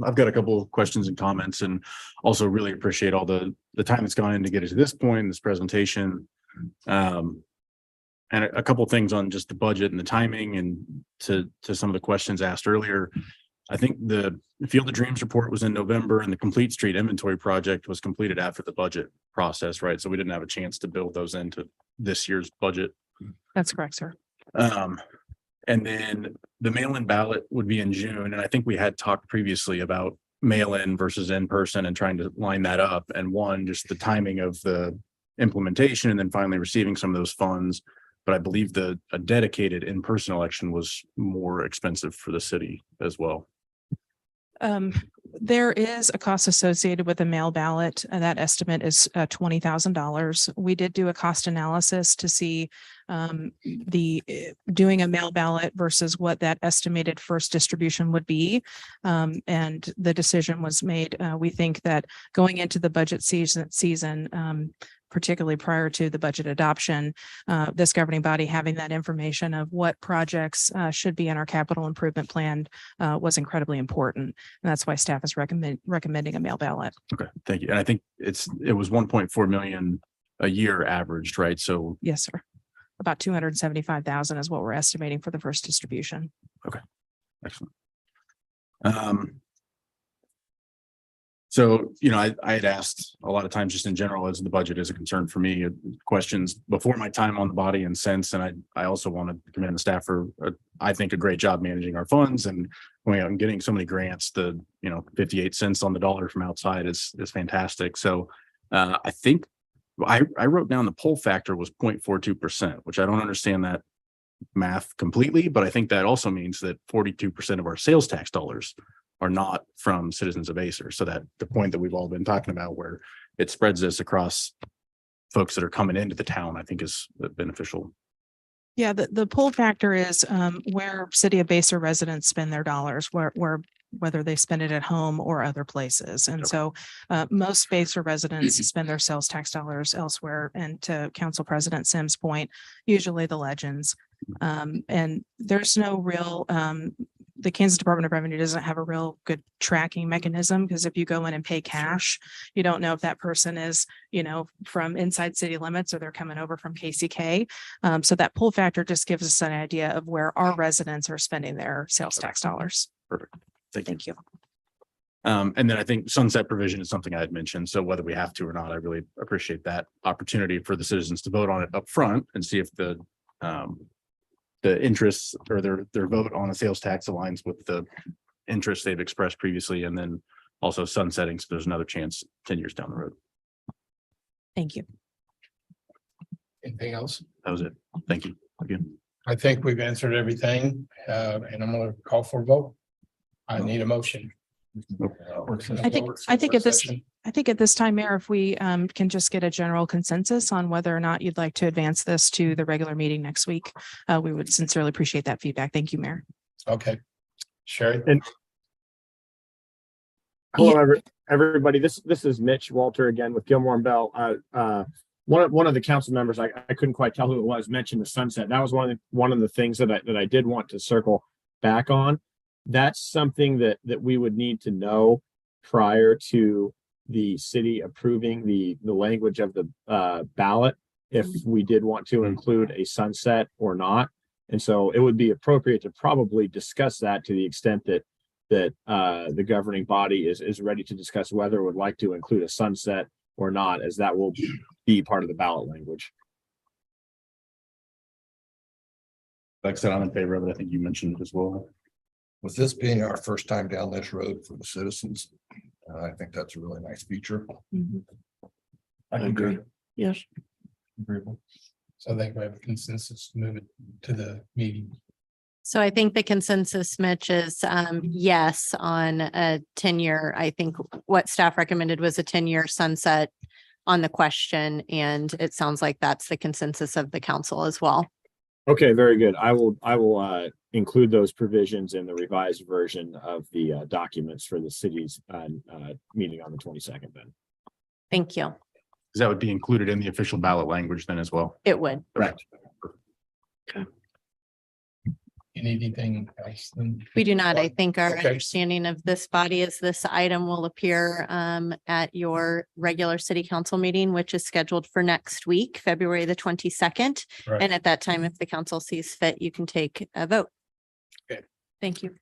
I've got a couple of questions and comments, and also really appreciate all the time that's gone in to get it to this point in this presentation. And a couple of things on just the budget and the timing, and to some of the questions asked earlier. I think the Field of Dreams report was in November, and the Complete Street Inventory project was completed after the budget process, right? So we didn't have a chance to build those into this year's budget. That's correct, sir. And then the mail-in ballot would be in June. And I think we had talked previously about mail-in versus in-person and trying to line that up. And one, just the timing of the implementation and then finally receiving some of those funds. But I believe a dedicated in-person election was more expensive for the city as well. There is a cost associated with a mail ballot, and that estimate is $20,000. We did do a cost analysis to see doing a mail ballot versus what that estimated first distribution would be. And the decision was made. We think that going into the budget season, particularly prior to the budget adoption, this governing body having that information of what projects should be in our capital improvement plan was incredibly important. And that's why staff is recommending a mail ballot. Okay, thank you. And I think it was 1.4 million a year averaged, right? So Yes, sir. About 275,000 is what we're estimating for the first distribution. excellent. So, you know, I had asked a lot of times just in general, as the budget is a concern for me, questions before my time on the body and since, and I also want to commend the staff for, I think, a great job managing our funds and going out and getting so many grants. The, 58 cents on the dollar from outside is fantastic. So I think I wrote down the pull factor was 0.42%, which I don't understand that math completely, but I think that also means that 42% of our sales tax dollars are not from citizens of Acer. So that the point that we've all been talking about where it spreads this across folks that are coming into the town, I think is beneficial. Yeah, the pull factor is where City of Baser residents spend their dollars, whether they spend it at home or other places. And so most Baser residents spend their sales tax dollars elsewhere. And to Council President Sims' point, usually the Legends. And there's no real, the Kansas Department of Revenue doesn't have a real good tracking mechanism, because if you go in and pay cash, you don't know if that person is, from inside city limits or they're coming over from KCK. So that pull factor just gives us an idea of where our residents are spending their sales tax dollars. Perfect. Thank you. And then I think sunset provision is something I had mentioned. So whether we have to or not, I really appreciate that opportunity for the citizens to vote on it up front and see if the interests or their vote on a sales tax aligns with the interests they've expressed previously, and then also sunsetting. So there's another chance 10 years down the road. Thank you. Anything else? That was it. Thank you again. I think we've answered everything, and I'm going to call for a vote. I need a motion. I think at this time, Mayor, if we can just get a general consensus on whether or not you'd like to advance this to the regular meeting next week, we would sincerely appreciate that feedback. Thank you, Mayor. Okay. Sherry? Hello, everybody. This is Mitch Walter again with Gilmore and Bell. One of the council members, I couldn't quite tell who it was, mentioned the sunset. That was one of the things that I did want to circle back on. That's something that we would need to know prior to the city approving the language of the ballot, if we did want to include a sunset or not. And so it would be appropriate to probably discuss that to the extent that the governing body is ready to discuss whether it would like to include a sunset or not, as that will be part of the ballot language. Like I said, I'm in favor of it. I think you mentioned it as well. With this being our first time down this road for the citizens, I think that's a really nice feature. I agree. Yes. Agreeable. So I think we have a consensus to move it to the meeting. So I think the consensus, Mitch, is yes on a 10-year. I think what staff recommended was a 10-year sunset on the question. And it sounds like that's the consensus of the council as well. Okay, very good. I will include those provisions in the revised version of the documents for the city's meeting on the 22nd then. Thank you. That would be included in the official ballot language then as well. It would. Correct. Anything else? We do not. I think our Okay. understanding of this body is this item will appear at your regular city council meeting, which is scheduled for next week, February the 22nd. Right. And at that time, if the council sees fit, you can take a vote. Okay. Thank you.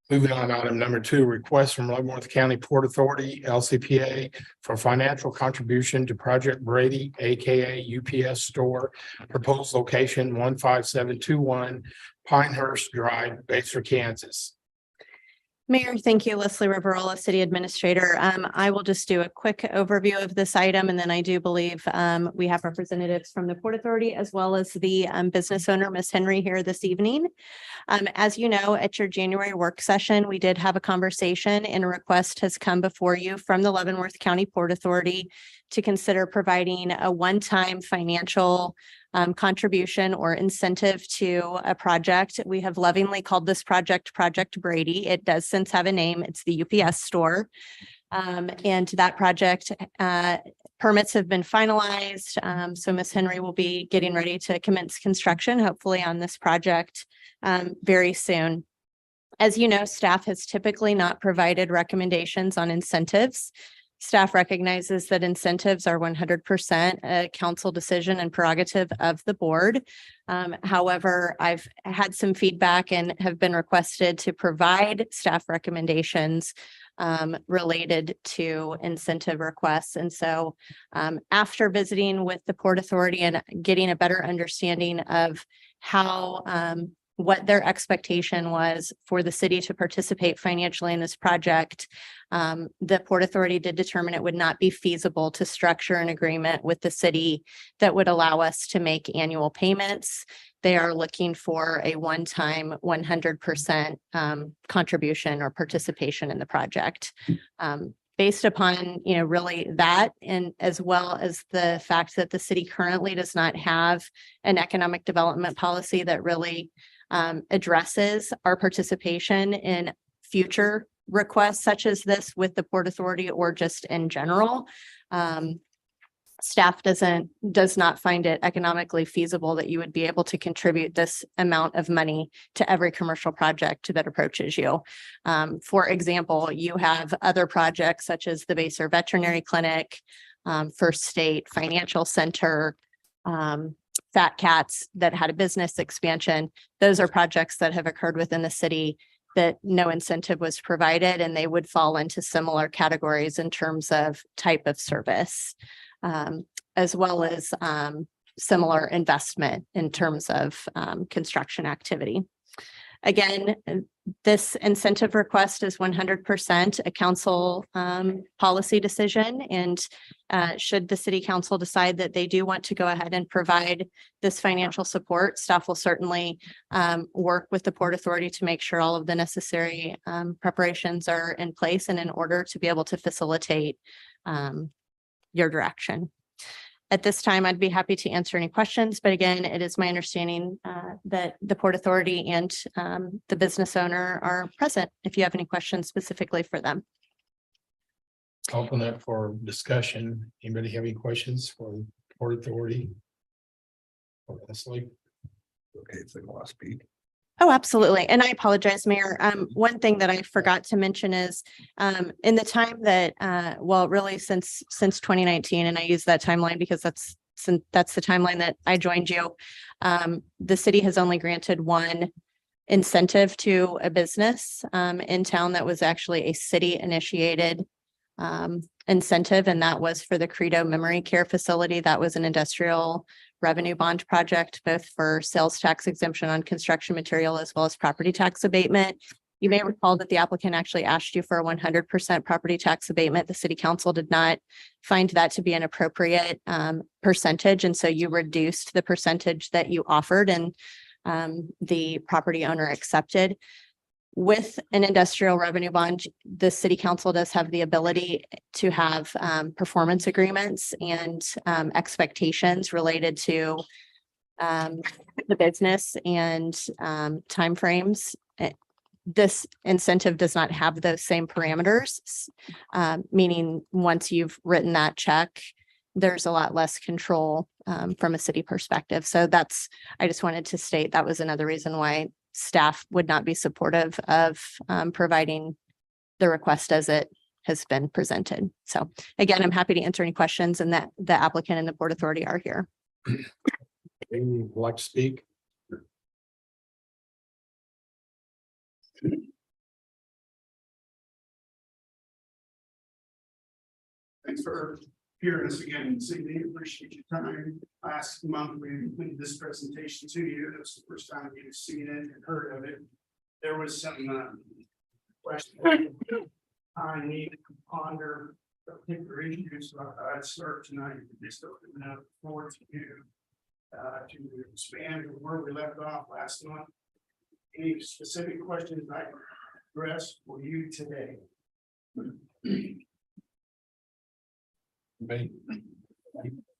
Moving on, item number 2, request from Leavenworth County Port Authority, LCPA, for financial contribution to Project Brady, AKA UPS Store, proposed location 15721 Pinehurst Drive, Baser, Kansas. Mayor, thank you. Leslie Riverola, City Administrator. I will just do a quick overview of this item, and then I do believe we have representatives from the Port Authority as well as the business owner, Ms. Henry, here this evening. As you know, at your January work session, we did have a conversation, and a request has come before you from the Leavenworth County Port Authority to consider providing a one-time financial contribution or incentive to a project. We have lovingly called this project Project Brady. It does since have a name. It's the UPS store. And that project, permits have been finalized. So Ms. Henry will be getting ready to commence construction, hopefully on this project, very soon. As you know, staff has typically not provided recommendations on incentives. Staff recognizes that incentives are 100% a council decision and prerogative of the board. However, I've had some feedback and have been requested to provide staff recommendations related to incentive requests. And so after visiting with the Port Authority and getting a better understanding of how what their expectation was for the city to participate financially in this project, the Port Authority did determine it would not be feasible to structure an agreement with the city that would allow us to make annual payments. They are looking for a one-time 100% contribution or participation in the project. Based upon, really that, and as well as the fact that the city currently does not have an economic development policy that really addresses our participation in future requests such as this with the Port Authority or just in general. Staff does not find it economically feasible that you would be able to contribute this amount of money to every commercial project that approaches you. For example, you have other projects such as the Basehor Veterinary Clinic, First State Financial Center, Fat Cats that had a business expansion. Those are projects that have occurred within the city that no incentive was provided, and they would fall into similar categories in terms of type of service, as well as similar investment in terms of construction activity. Again, this incentive request is 100% a council policy decision. And should the city council decide that they do want to go ahead and provide this financial support, staff will certainly work with the Port Authority to make sure all of the necessary preparations are in place and in order to be able to facilitate your direction. At this time, I'd be happy to answer any questions, but again, it is my understanding that the Port Authority and the business owner are present if you have any questions specifically for them. Open up for discussion. Anybody have any questions for the Port Authority? Or Leslie? Okay, if they want to speak. Oh, absolutely. And I apologize, Mayor. One thing that I forgot to mention is in the time that, really since 2019, and I use that timeline because that's the timeline that I joined you, the city has only granted one incentive to a business in town that was actually a city initiated incentive, and that was for the Credo Memory Care Facility. That was an industrial revenue bond project, both for sales tax exemption on construction material as well as property tax abatement. You may recall that the applicant actually asked you for a 100% property tax abatement. The city council did not find that to be an appropriate percentage. And so you reduced the percentage that you offered and the property owner accepted. With an industrial revenue bond, the city council does have the ability to have performance agreements and expectations related to the business and timeframes. This incentive does not have those same parameters, meaning once you've written that check, there's a lot less control from a city perspective. So I just wanted to state that was another reason why staff would not be supportive of providing the request as it has been presented. So again, I'm happy to answer any questions, and that the applicant and the Port Authority are here. Anyone would like to speak? Thanks for hearing us again. Cindy, appreciate your time. Last month, we included this presentation to you. It was the first time you've seen it and heard of it. There was some questions I need to ponder particular issues. So I'd start tonight. Just opening up forward to you to expand where we left off last month. Any specific questions I can address for you today? Anybody?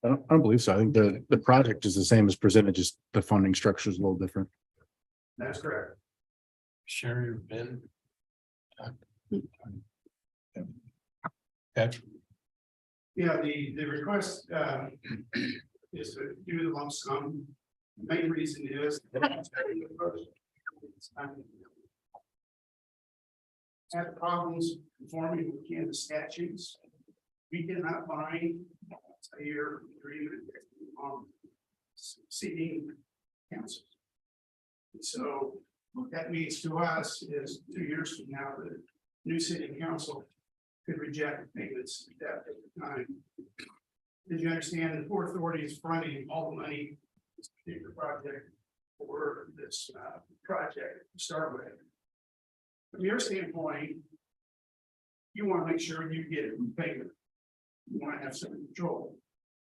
I don't believe so. I think the project is the same as presented, just the funding structure is a little different. That's correct. Sherry or Ben? Okay, Yeah, the request, is to do the lump sum. The main reason is. Had problems conforming with Kansas statutes. We cannot bind a year agreement on seating council. So what that means to us is 2 years from now, the new city council could reject payments at that time. Did you understand the Port Authority is fronting all the money this particular project for this project to start with? From your standpoint, you want to make sure you get it payment. You want to have some control.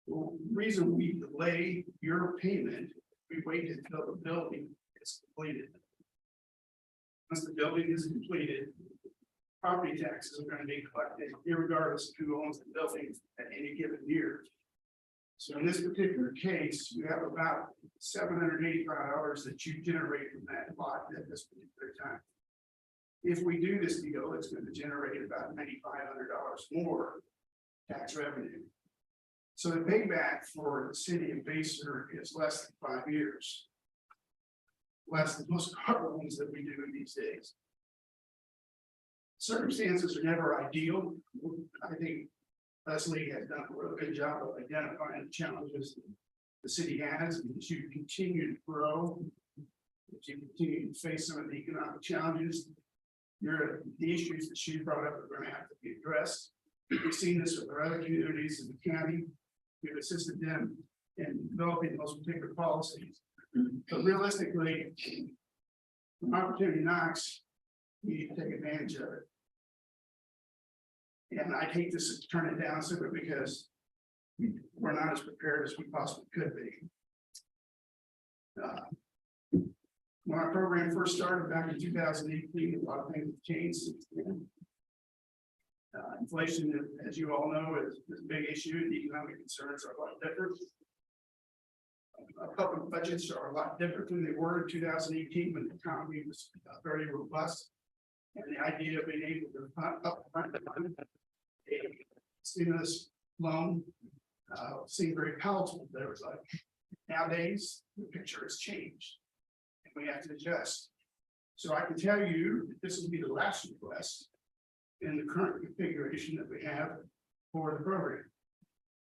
Well, the reason we delay your payment, we wait until the building is completed. Once the building is completed, property taxes are going to be collected regardless of who owns the building at any given year. So in this particular case, you have about $785 that you generate from that lot at this particular time. If we do this deal, it's going to generate about $9,500 more tax revenue. So the payback for the city of Basehor is less than 5 years. Less than most car loans that we do these days. Circumstances are never ideal. I think Leslie has done a really good job of identifying the challenges the city has, and as you continue to grow, as you continue to face some of the economic challenges, the issues that she brought up are going to have to be addressed. We've seen this with our other communities in the county. We've assisted them in developing those particular policies. But realistically, when opportunity knocks, we need to take advantage of it. And I'd hate to turn it down simply because we're not as prepared as we possibly could be. When our program first started back in 2018, a lot of things have changed since then. Inflation, as you all know, is a big issue. The economic concerns are a lot different. Our public budgets are a lot different than they were in 2018 when the economy was very robust. And the idea of being able to upfront a stimulus loan seemed very palatable. There was like, nowadays the picture has changed and we have to adjust. So I can tell you that this will be the last request in the current configuration that we have for the program.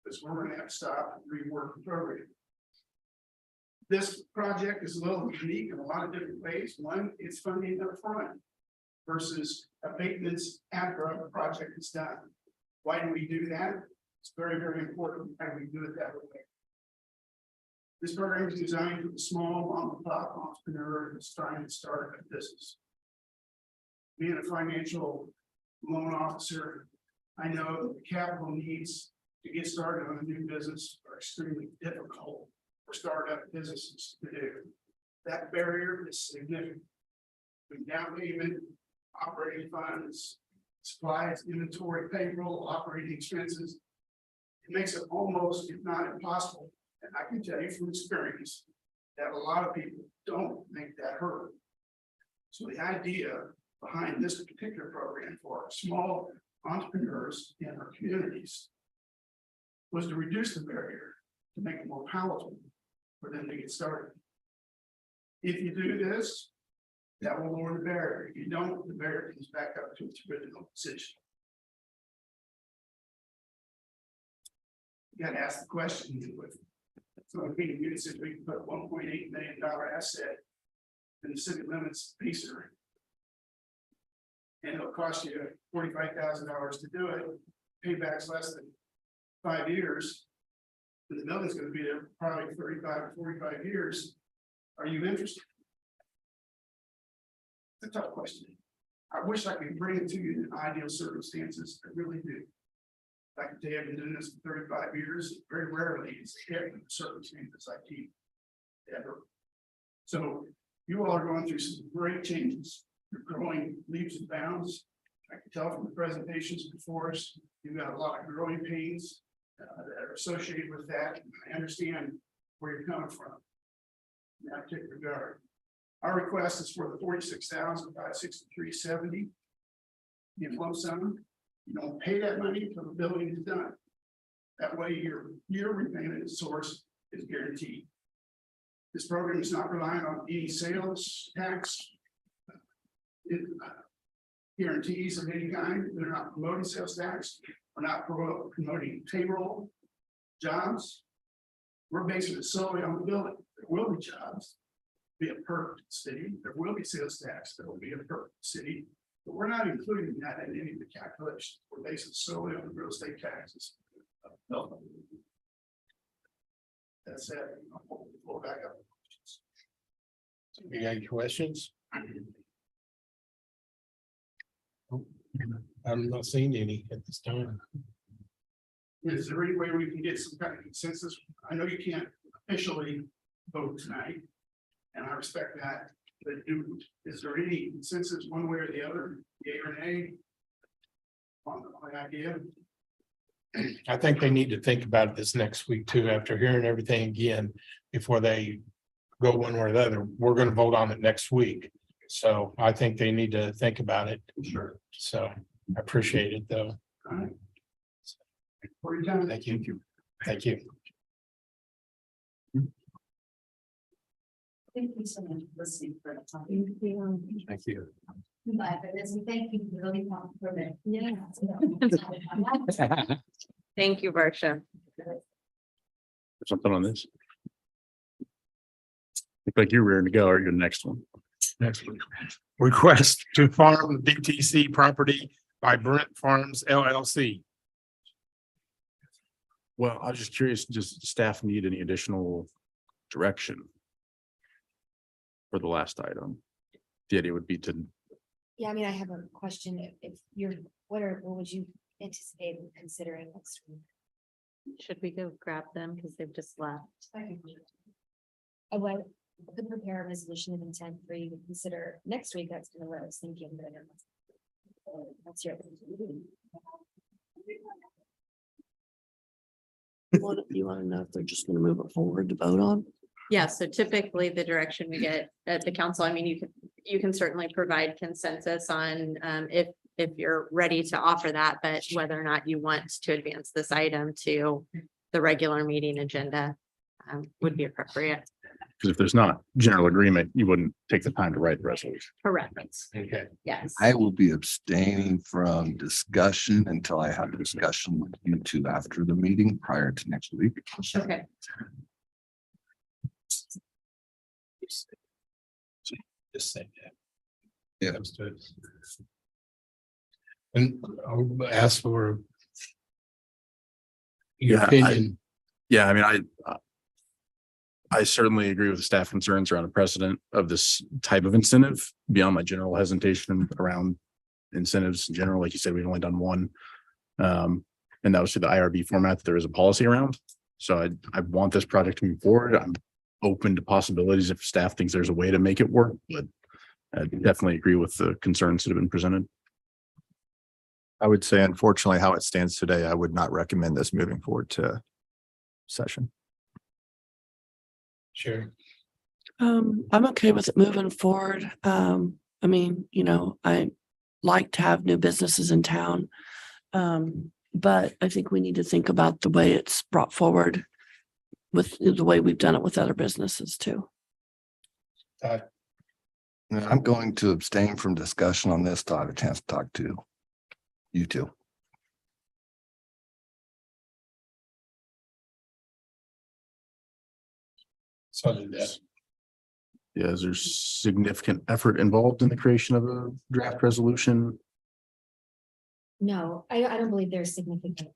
Because we're going to have to stop and rework the program. This project is a little unique in a lot of different ways. One, it's funding up front versus abatements after a project is done. Why do we do that? It's very, very important how we do it that way. This program is designed for the small mom-and-pop entrepreneur who's trying to start a business. Being a financial loan officer, I know that the capital needs to get started on a new business are extremely difficult for startup businesses to do. That barrier is significant. With down payment, operating funds, supplies, inventory, payroll, operating expenses, it makes it almost, if not impossible. And I can tell you from experience that a lot of people don't make that hurdle. So the idea behind this particular program for small entrepreneurs in our communities was to reduce the barrier, to make it more palatable for them to get started. If you do this, that will lower the barrier. If you don't, the barrier comes back up to its original position. You got to ask the question with so meeting units, if we can put $1.8 million asset in the city limits of Basehor, and it'll cost you $45,000 to do it, payback's less than 5 years, and the building's going to be there probably 35 or 45 years. Are you interested? It's a tough question. I wish I could bring it to you in ideal circumstances. I really do. I can tell you I've been doing this for 35 years. Very rarely is it in circumstances I keep ever. So you all are going through some great changes. You're growing leaps and bounds. I can tell from the presentations before us, you've got a lot of growing pains that are associated with that. I understand where you're coming from in that particular regard. Our request is for the $46,563.70 in lump sum. You don't pay that money until the building is done. That way your repayment source is guaranteed. This program is not relying on any sales tax guarantees of any kind. They're not promoting sales tax. We're not promoting payroll jobs. We're basing it solely on the building. There will be jobs, be a per city. There will be sales tax. There will be a per city. But we're not including that in any of the calculations. We're basing it solely on the real estate taxes. That's it. We'll back up. You got any questions? I'm not seeing any at this time. Is there any way we can get some kind of consensus? I know you can't officially vote tonight, and I respect that. But is there any consensus one way or the other, yea or nay, on the idea? I think they need to think about this next week too, after hearing everything again, before they go one way or the other. We're gonna vote on it next week. So I think they need to think about it. Sure. So I appreciate it though. All right. For your time. Thank you. Thank you. Thank you so much for listening for the talking. Thank you. But as we thank you really for that. Yeah. Thank you, Varsha. Something on this. Look like you're ready to go, or you're the next one. Next week. Request to farm DTC property by Brent Farms LLC. Well, I was just curious, does staff need any additional direction for the last item? The idea would be to, Yeah, I mean, I have a question. If you're, what would you anticipate considering next week? Should we go grab them because they've just left? I would could prepare a resolution of intent for you to consider next week. That's kind of what I was thinking, but that's your. You want to know if they're just going to move it forward to vote on? Yeah, so typically the direction we get at the council, I mean, you can certainly provide consensus on if you're ready to offer that, but whether or not you want to advance this item to the regular meeting agenda would be appropriate. because if there's not general agreement, you wouldn't take the time to write the resolution. Correct. Okay. Yes. I will be abstaining from discussion until I have a discussion with you two after the meeting prior to next week. Okay. Just say that. Yeah. Understood. And I'll ask for your Yeah, opinion. Yeah, I mean, I certainly agree with the staff concerns around the precedent of this type of incentive beyond my general hesitation around incentives in general. Like you said, we've only done one. And that was through the IRB format that there is a policy around. So I want this project to move forward. I'm open to possibilities if staff thinks there's a way to make it work, but I definitely agree with the concerns that have been presented. I would say unfortunately, how it stands today, I would not recommend this moving forward to session. Sure. I'm okay with it moving forward. I mean, you know, I like to have new businesses in town. But I think we need to think about the way it's brought forward with the way we've done it with other businesses too. I'm going to abstain from discussion on this till I have a chance to talk to you two. So did that. Yeah, is there significant effort involved in the creation of a draft resolution? No, I don't believe there's significant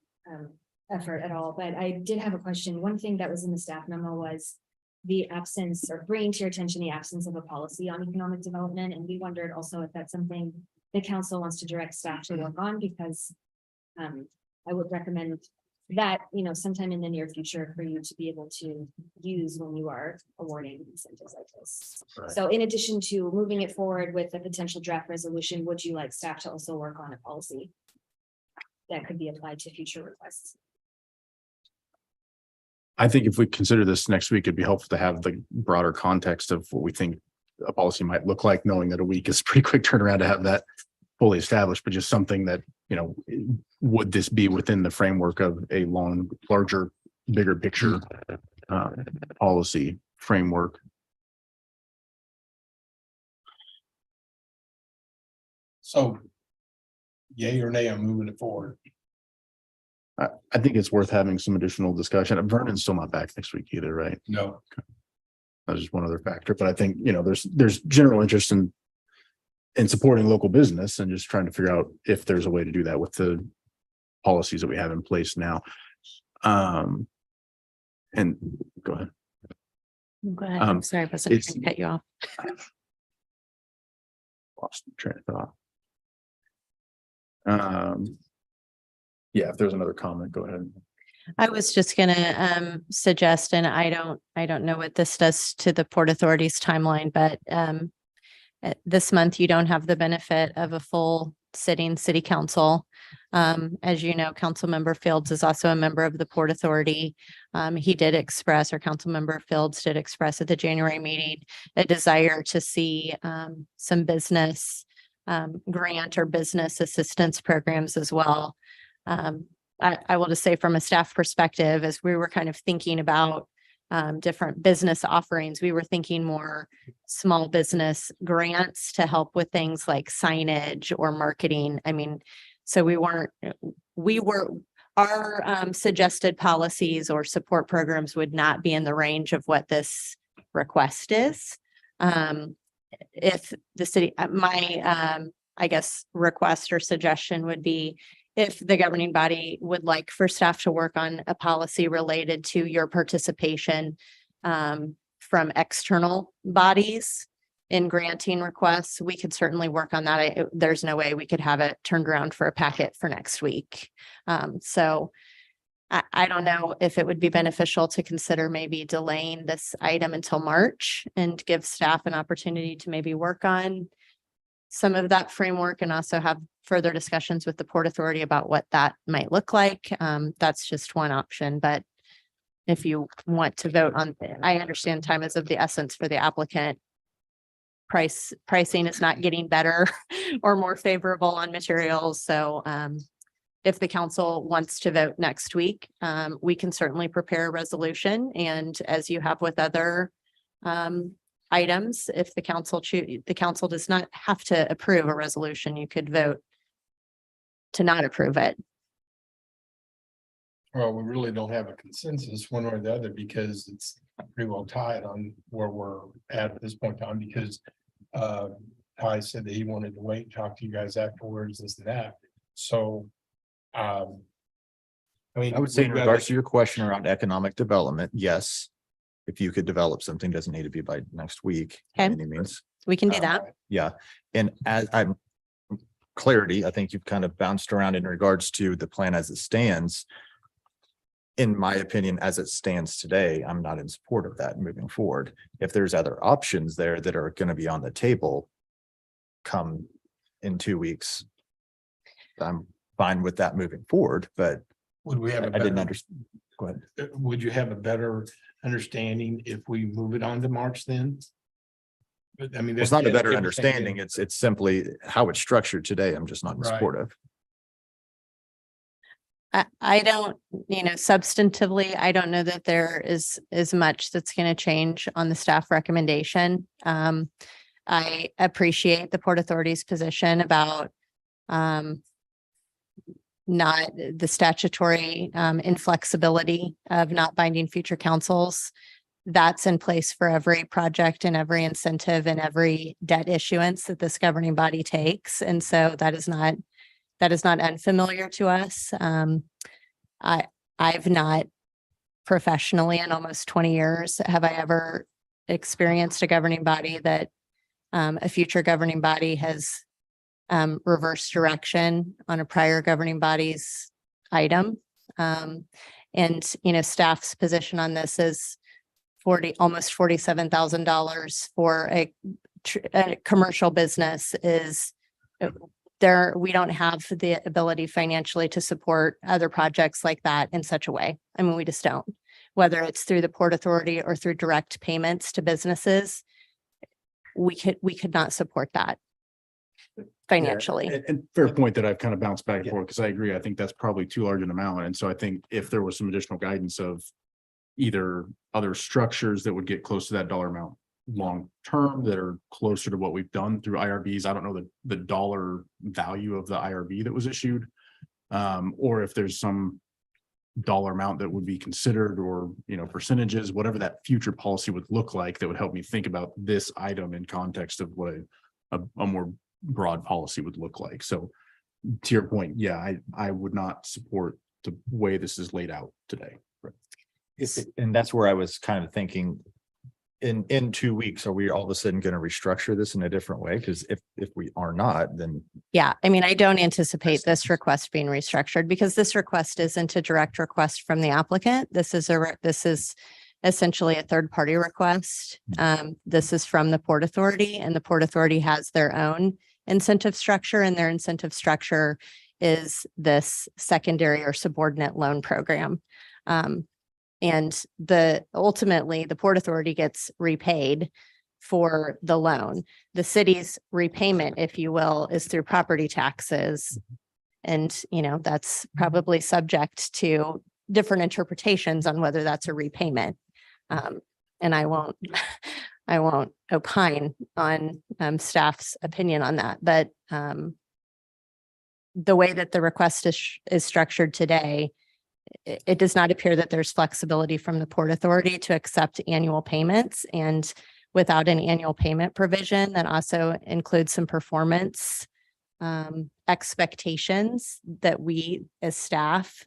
effort at all, but I did have a question. One thing that was in the staff memo was the absence or bringing to your attention the absence of a policy on economic development. And we wondered also if that's something the council wants to direct staff to work on, because I would recommend that, you know, sometime in the near future for you to be able to use when you are awarding incentives like this. Right. So in addition to moving it forward with a potential draft resolution, would you like staff to also work on a policy that could be applied to future requests? I think if we consider this next week, it'd be helpful to have the broader context of what we think a policy might look like, knowing that a week is a pretty quick turnaround to have that fully established, but just something that, would this be within the framework of a larger, bigger picture policy framework? So yay or nay on moving it forward? I think it's worth having some additional discussion. Vernon's still not back next week either, right? No. That's just one other factor, but I think, there's general interest in supporting local business and just trying to figure out if there's a way to do that with the policies that we have in place now. And go ahead. Go ahead. I'm sorry, I wasn't it's- trying to cut you off. Lost the train of thought. Yeah, if there's another comment, go ahead. I was just gonna suggest, and I don't know what this does to the Port Authority's timeline, but this month you don't have the benefit of a full sitting city council. As you know, Councilmember Fields is also a member of the Port Authority. He did express, or Councilmember Fields did express at the January meeting, a desire to see some business grant or business assistance programs as well. I will just say from a staff perspective, as we were kind of thinking about different business offerings, we were thinking more small business grants to help with things like signage or marketing. I mean, so our suggested policies or support programs would not be in the range of what this request is. If the city, I guess, request or suggestion would be, if the governing body would like for staff to work on a policy related to your participation from external bodies in granting requests, we could certainly work on that. There's no way we could have it turned around for a packet for next week. So I don't know if it would be beneficial to consider maybe delaying this item until March and give staff an opportunity to maybe work on some of that framework and also have further discussions with the Port Authority about what that might look like. That's just one option, but if you want to vote on, I understand time is of the essence for the applicant. Pricing is not getting better or more favorable on materials. So if the council wants to vote next week, we can certainly prepare a resolution. And as you have with other items, if the council does not have to approve a resolution, you could vote to not approve it. Well, we really don't have a consensus one way or the other because it's pretty well tied on where we're at this point in time, because Ty said that he wanted to wait and talk to you guys afterwards, this and that. So I mean, I would say in we've got regards to your question around economic development, yes. If you could develop something, doesn't need to be by next week. by Okay. any means. We can do that. Yeah, and as I'm clarity, I think you've kind of bounced around in regards to the plan as it stands. In my opinion, as it stands today, I'm not in support of that moving forward. If there's other options there that are going to be on the table come in 2 weeks, I'm fine with that moving forward, but would we have I a didn't better, understand. Go ahead. would you have a better understanding if we move it on to March then? But I mean, It's not a that's better give or take understanding. then. It's simply how it's structured today. I'm just not in Right. support of. I don't, substantively, I don't know that there is much that's going to change on the staff recommendation. I appreciate the Port Authority's position about not the statutory inflexibility of not binding future councils. That's in place for every project and every incentive and every debt issuance that this governing body takes. And so that is not unfamiliar to us. I've not professionally in almost 20 years, have I ever experienced a governing body that a future governing body has reversed direction on a prior governing body's item. And, staff's position on this is almost $47,000 for a commercial business is there. We don't have the ability financially to support other projects like that in such a way. I mean, we just don't, whether it's through the Port Authority or through direct payments to businesses. We could not support that. financially. And fair point that I've kind of bounced back and forth, because I agree. I think that's probably too large an amount. And so I think if there was some additional guidance of either other structures that would get close to that dollar amount long term that are closer to what we've done through IRBs. I don't know the dollar value of the IRB that was issued. Or if there's some dollar amount that would be considered, or, you know, percentages, whatever that future policy would look like, that would help me think about this item in context of what a more broad policy would look like. So to your point, yeah, I would not support the way this is laid out today. And that's where I was kind of thinking, in 2 weeks, are we all of a sudden going to restructure this in a different way? Because if we are not, then Yeah, I mean, I don't anticipate this request being restructured because this request isn't a direct request from the applicant. This is essentially a third-party request. This is from the Port Authority, and the Port Authority has their own incentive structure, and their incentive structure is this secondary or subordinate loan program. And ultimately, the Port Authority gets repaid for the loan. The city's repayment, if you will, is through property taxes. And, you know, that's probably subject to different interpretations on whether that's a repayment. And I won't opine on staff's opinion on that, but the way that the request is structured today, it does not appear that there's flexibility from the Port Authority to accept annual payments, and without an annual payment provision that also includes some performance expectations that we as staff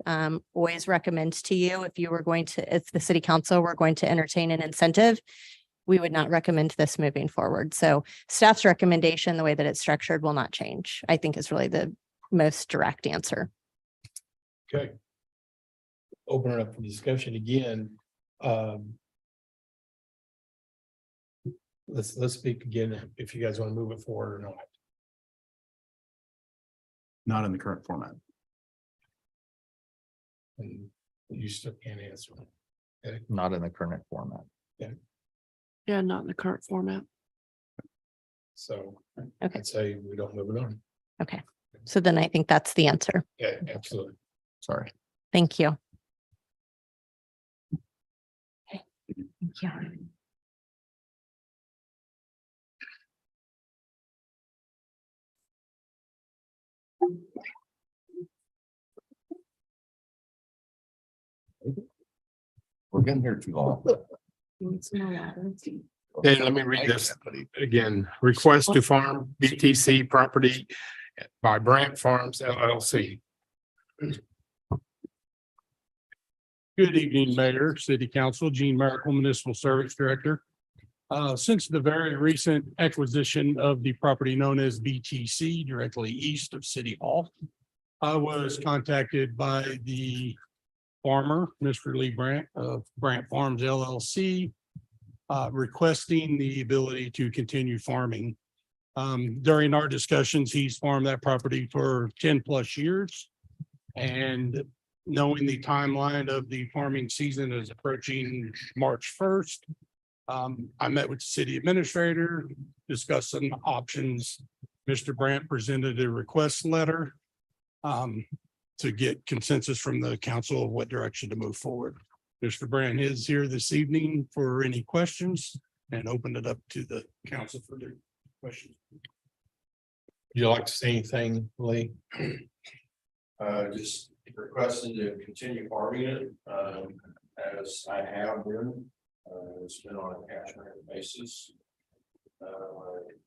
always recommend to you. If the city council were going to entertain an incentive, we would not recommend this moving forward. So staff's recommendation, the way that it's structured, will not change, I think, is really the most direct answer. Okay. Open it up for discussion again. Let's speak again if you guys want to move it forward or not. Not in the current format. And you still can't answer. Okay. not in the current format. Yeah, not in the current format. So Okay. I'd say we don't move it on. Okay. So then I think that's the answer. Yeah, absolutely. Sorry. Thank you. Okay. Thank you. We're getting here too long. Okay, let me read this again. Request to farm BTC property by Brandt Farms LLC. Good evening, Mayor, City Council, Gene Miracle, Municipal Service Director. Since the very recent acquisition of the property known as BTC directly east of City Hall, I was contacted by the farmer, Mr. Lee Brandt of Brandt Farms LLC, requesting the ability to continue farming. During our discussions, he's farmed that property for 10+ years. And knowing the timeline of the farming season is approaching March 1st, I met with the city administrator, discussed some options. Mr. Brandt presented a request letter to get consensus from the council of what direction to move forward. Mr. Brandt is here this evening for any questions and open it up to the council for their questions. Would you like to say anything, Lee? Just requesting to continue farming it, as I have been. It's been on a cash rent basis.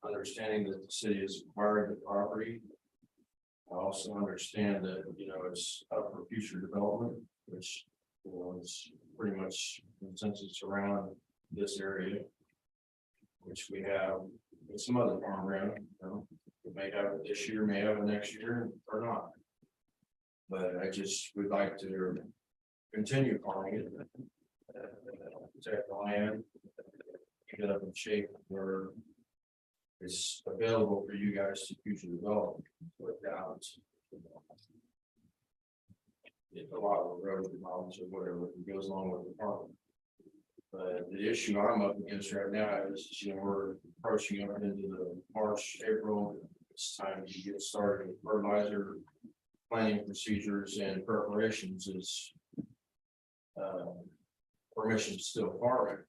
Understanding that the city is acquiring the property. I also understand that, you know, it's up for future development, which, you know, is pretty much consensus around this area, which we have with some other farmland. You know, we may have it this year, may have it next year, or not. But I just would like to continue farming it, protect the land, get it up in shape where it's available for you guys to future develop without a lot of road miles or whatever goes along with the farm. But the issue I'm up against right now is, you know, we're approaching up into the March, April it's time to get started with fertilizer planning procedures and preparations is permission still farming.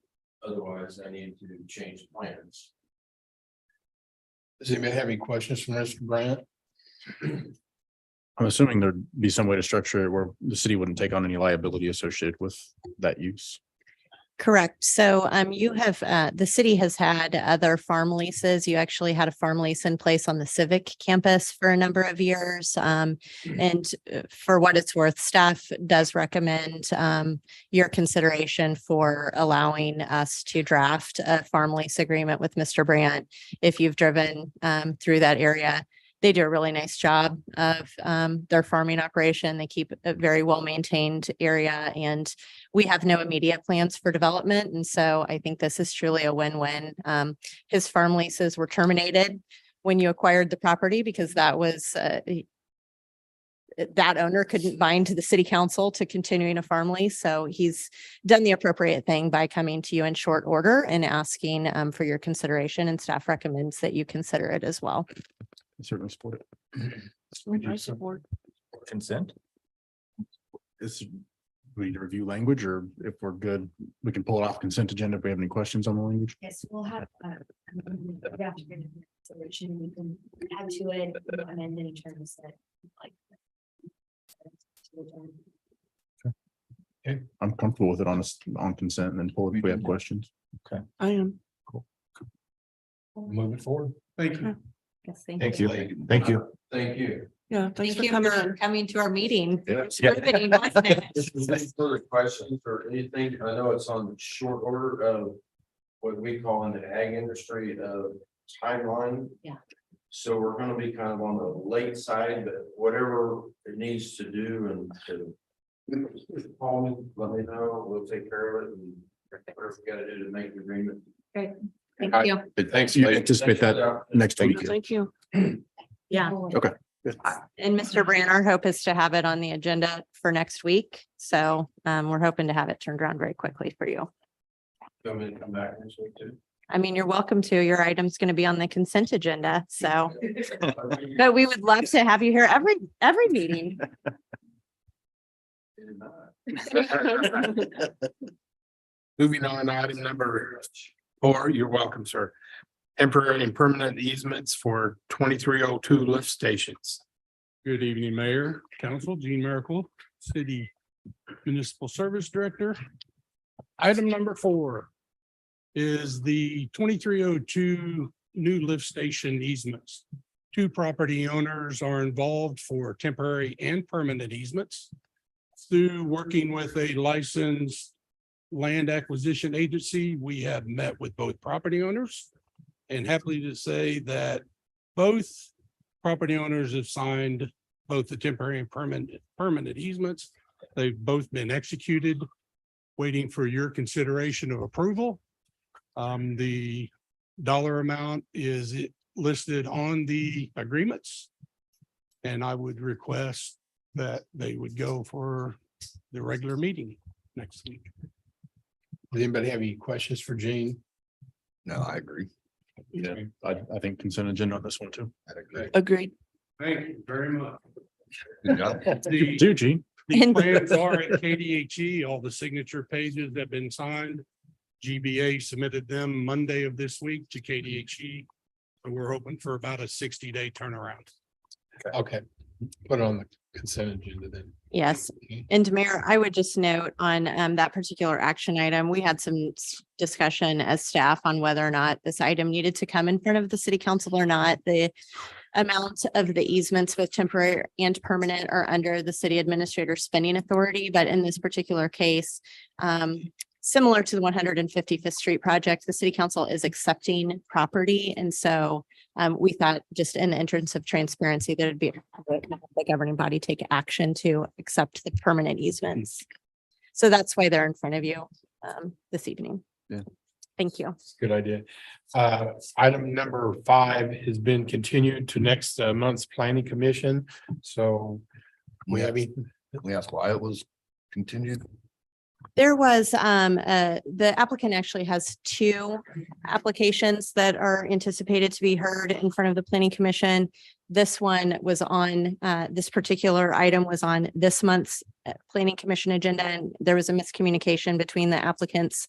Otherwise, I need to change plans. Does anybody have any questions for Mr. Bryant? I'm assuming there'd be some way to structure it where the city wouldn't take on any liability associated with that use. Correct. So you have, the city has had other farm leases. You actually had a farm lease in place on the Civic campus for a number of years. And for what it's worth, staff does recommend your consideration for allowing us to draft a farm lease agreement with Mr. Brandt. If you've driven through that area, they do a really nice job of their farming operation. They keep a very well-maintained area, and we have no immediate plans for development. And so I think this is truly a win-win. His farm leases were terminated when you acquired the property because that was that owner couldn't bind to the city council to continuing a farm lease. So he's done the appropriate thing by coming to you in short order and asking for your consideration, and staff recommends that you consider it as well. I certainly support it. I support. Consent? We need to review language, or if we're good, we can pull it off consent agenda if we have any questions on the language. Yes, we'll have. Solution, we can add to it, amend any terms that like. Okay, I'm comfortable with it on consent, and then pull it if we have questions. I am. Move it forward. Thank you. Yes, Thank you. Thank you. Thank you. Yeah, thanks Thank for you coming for in. coming to our meeting. Yeah. It's riveting, wasn't it? Any further questions or anything? I know it's on short order of what we call in the ag industry timeline. Yeah. So we're gonna be kind of on the late side, but whatever it needs to do and to call me, let me know, we'll take care of it and whatever we gotta do to make the agreement. Great. Thank you. Thanks. You anticipate that next week? Thank you. Yeah. Okay. And Mr. Brand, our hope is to have it on the agenda for next week. So we're hoping to have it turned around very quickly for you. Want me to come back next week too? I mean, you're welcome to. Your item's going to be on the consent agenda. So, but we would love to have you here every meeting. Moving on, item number 4, you're welcome, sir. Temporary and permanent easements for 2302 lift stations. Good evening, Mayor, Council, Gene Miracle, City Municipal Service Director. Item number 4 is the 2302 new lift station easements. 2 property owners are involved for temporary and permanent easements. Through working with a licensed land acquisition agency, we have met with both property owners and happily to say that both property owners have signed both the temporary and permanent easements. They've both been executed, waiting for your consideration of approval. The dollar amount is listed on the agreements. And I would request that they would go for the regular meeting next week. Does anybody have any questions for Gene? No, I agree. Yeah, I think consent agenda on this one too. I agree. Agreed. Thank you very much. Good job. The Do Gene? the plans are at KDHE, all the signature pages have been signed. GBA submitted them Monday of this week to KDHE. So we're hoping for about a 60-day turnaround. Okay, put it on the consent agenda then. Yes. And Mayor, I would just note on that particular action item, we had some discussion as staff on whether or not this item needed to come in front of the city council or not. The amount of the easements with temporary and permanent are under the city administrator spending authority. But in this particular case, similar to the 155th Street project, the city council is accepting property. And so we thought just in the interest of transparency, that it'd be the governing body take action to accept the permanent easements. So that's why they're in front of you this evening. Yeah. Thank you. Good idea. Item number 5 has been continued to next month's planning commission. So we have, We asked why it was continued. There was, the applicant actually has two applications that are anticipated to be heard in front of the planning commission. This one was on, this particular item was on this month's planning commission agenda, and there was a miscommunication between the applicant's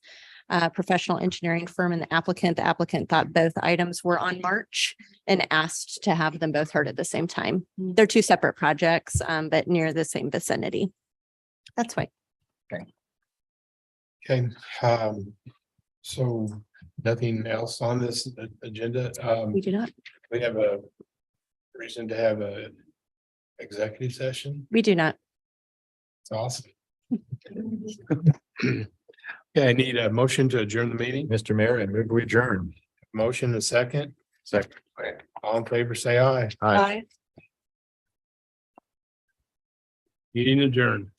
professional engineering firm and the applicant. The applicant thought both items were on March and asked to have them both heard at the same time. They're two separate projects, but near the same vicinity. That's why. Okay, so nothing else on this agenda. We do not. We have a reason to have a executive session. We do not. It's awesome. Okay, I need a motion to adjourn the meeting. Mr. Mayor, I move we adjourn. Motion a second. Second. All in favor, say aye. Aye. Meeting adjourned.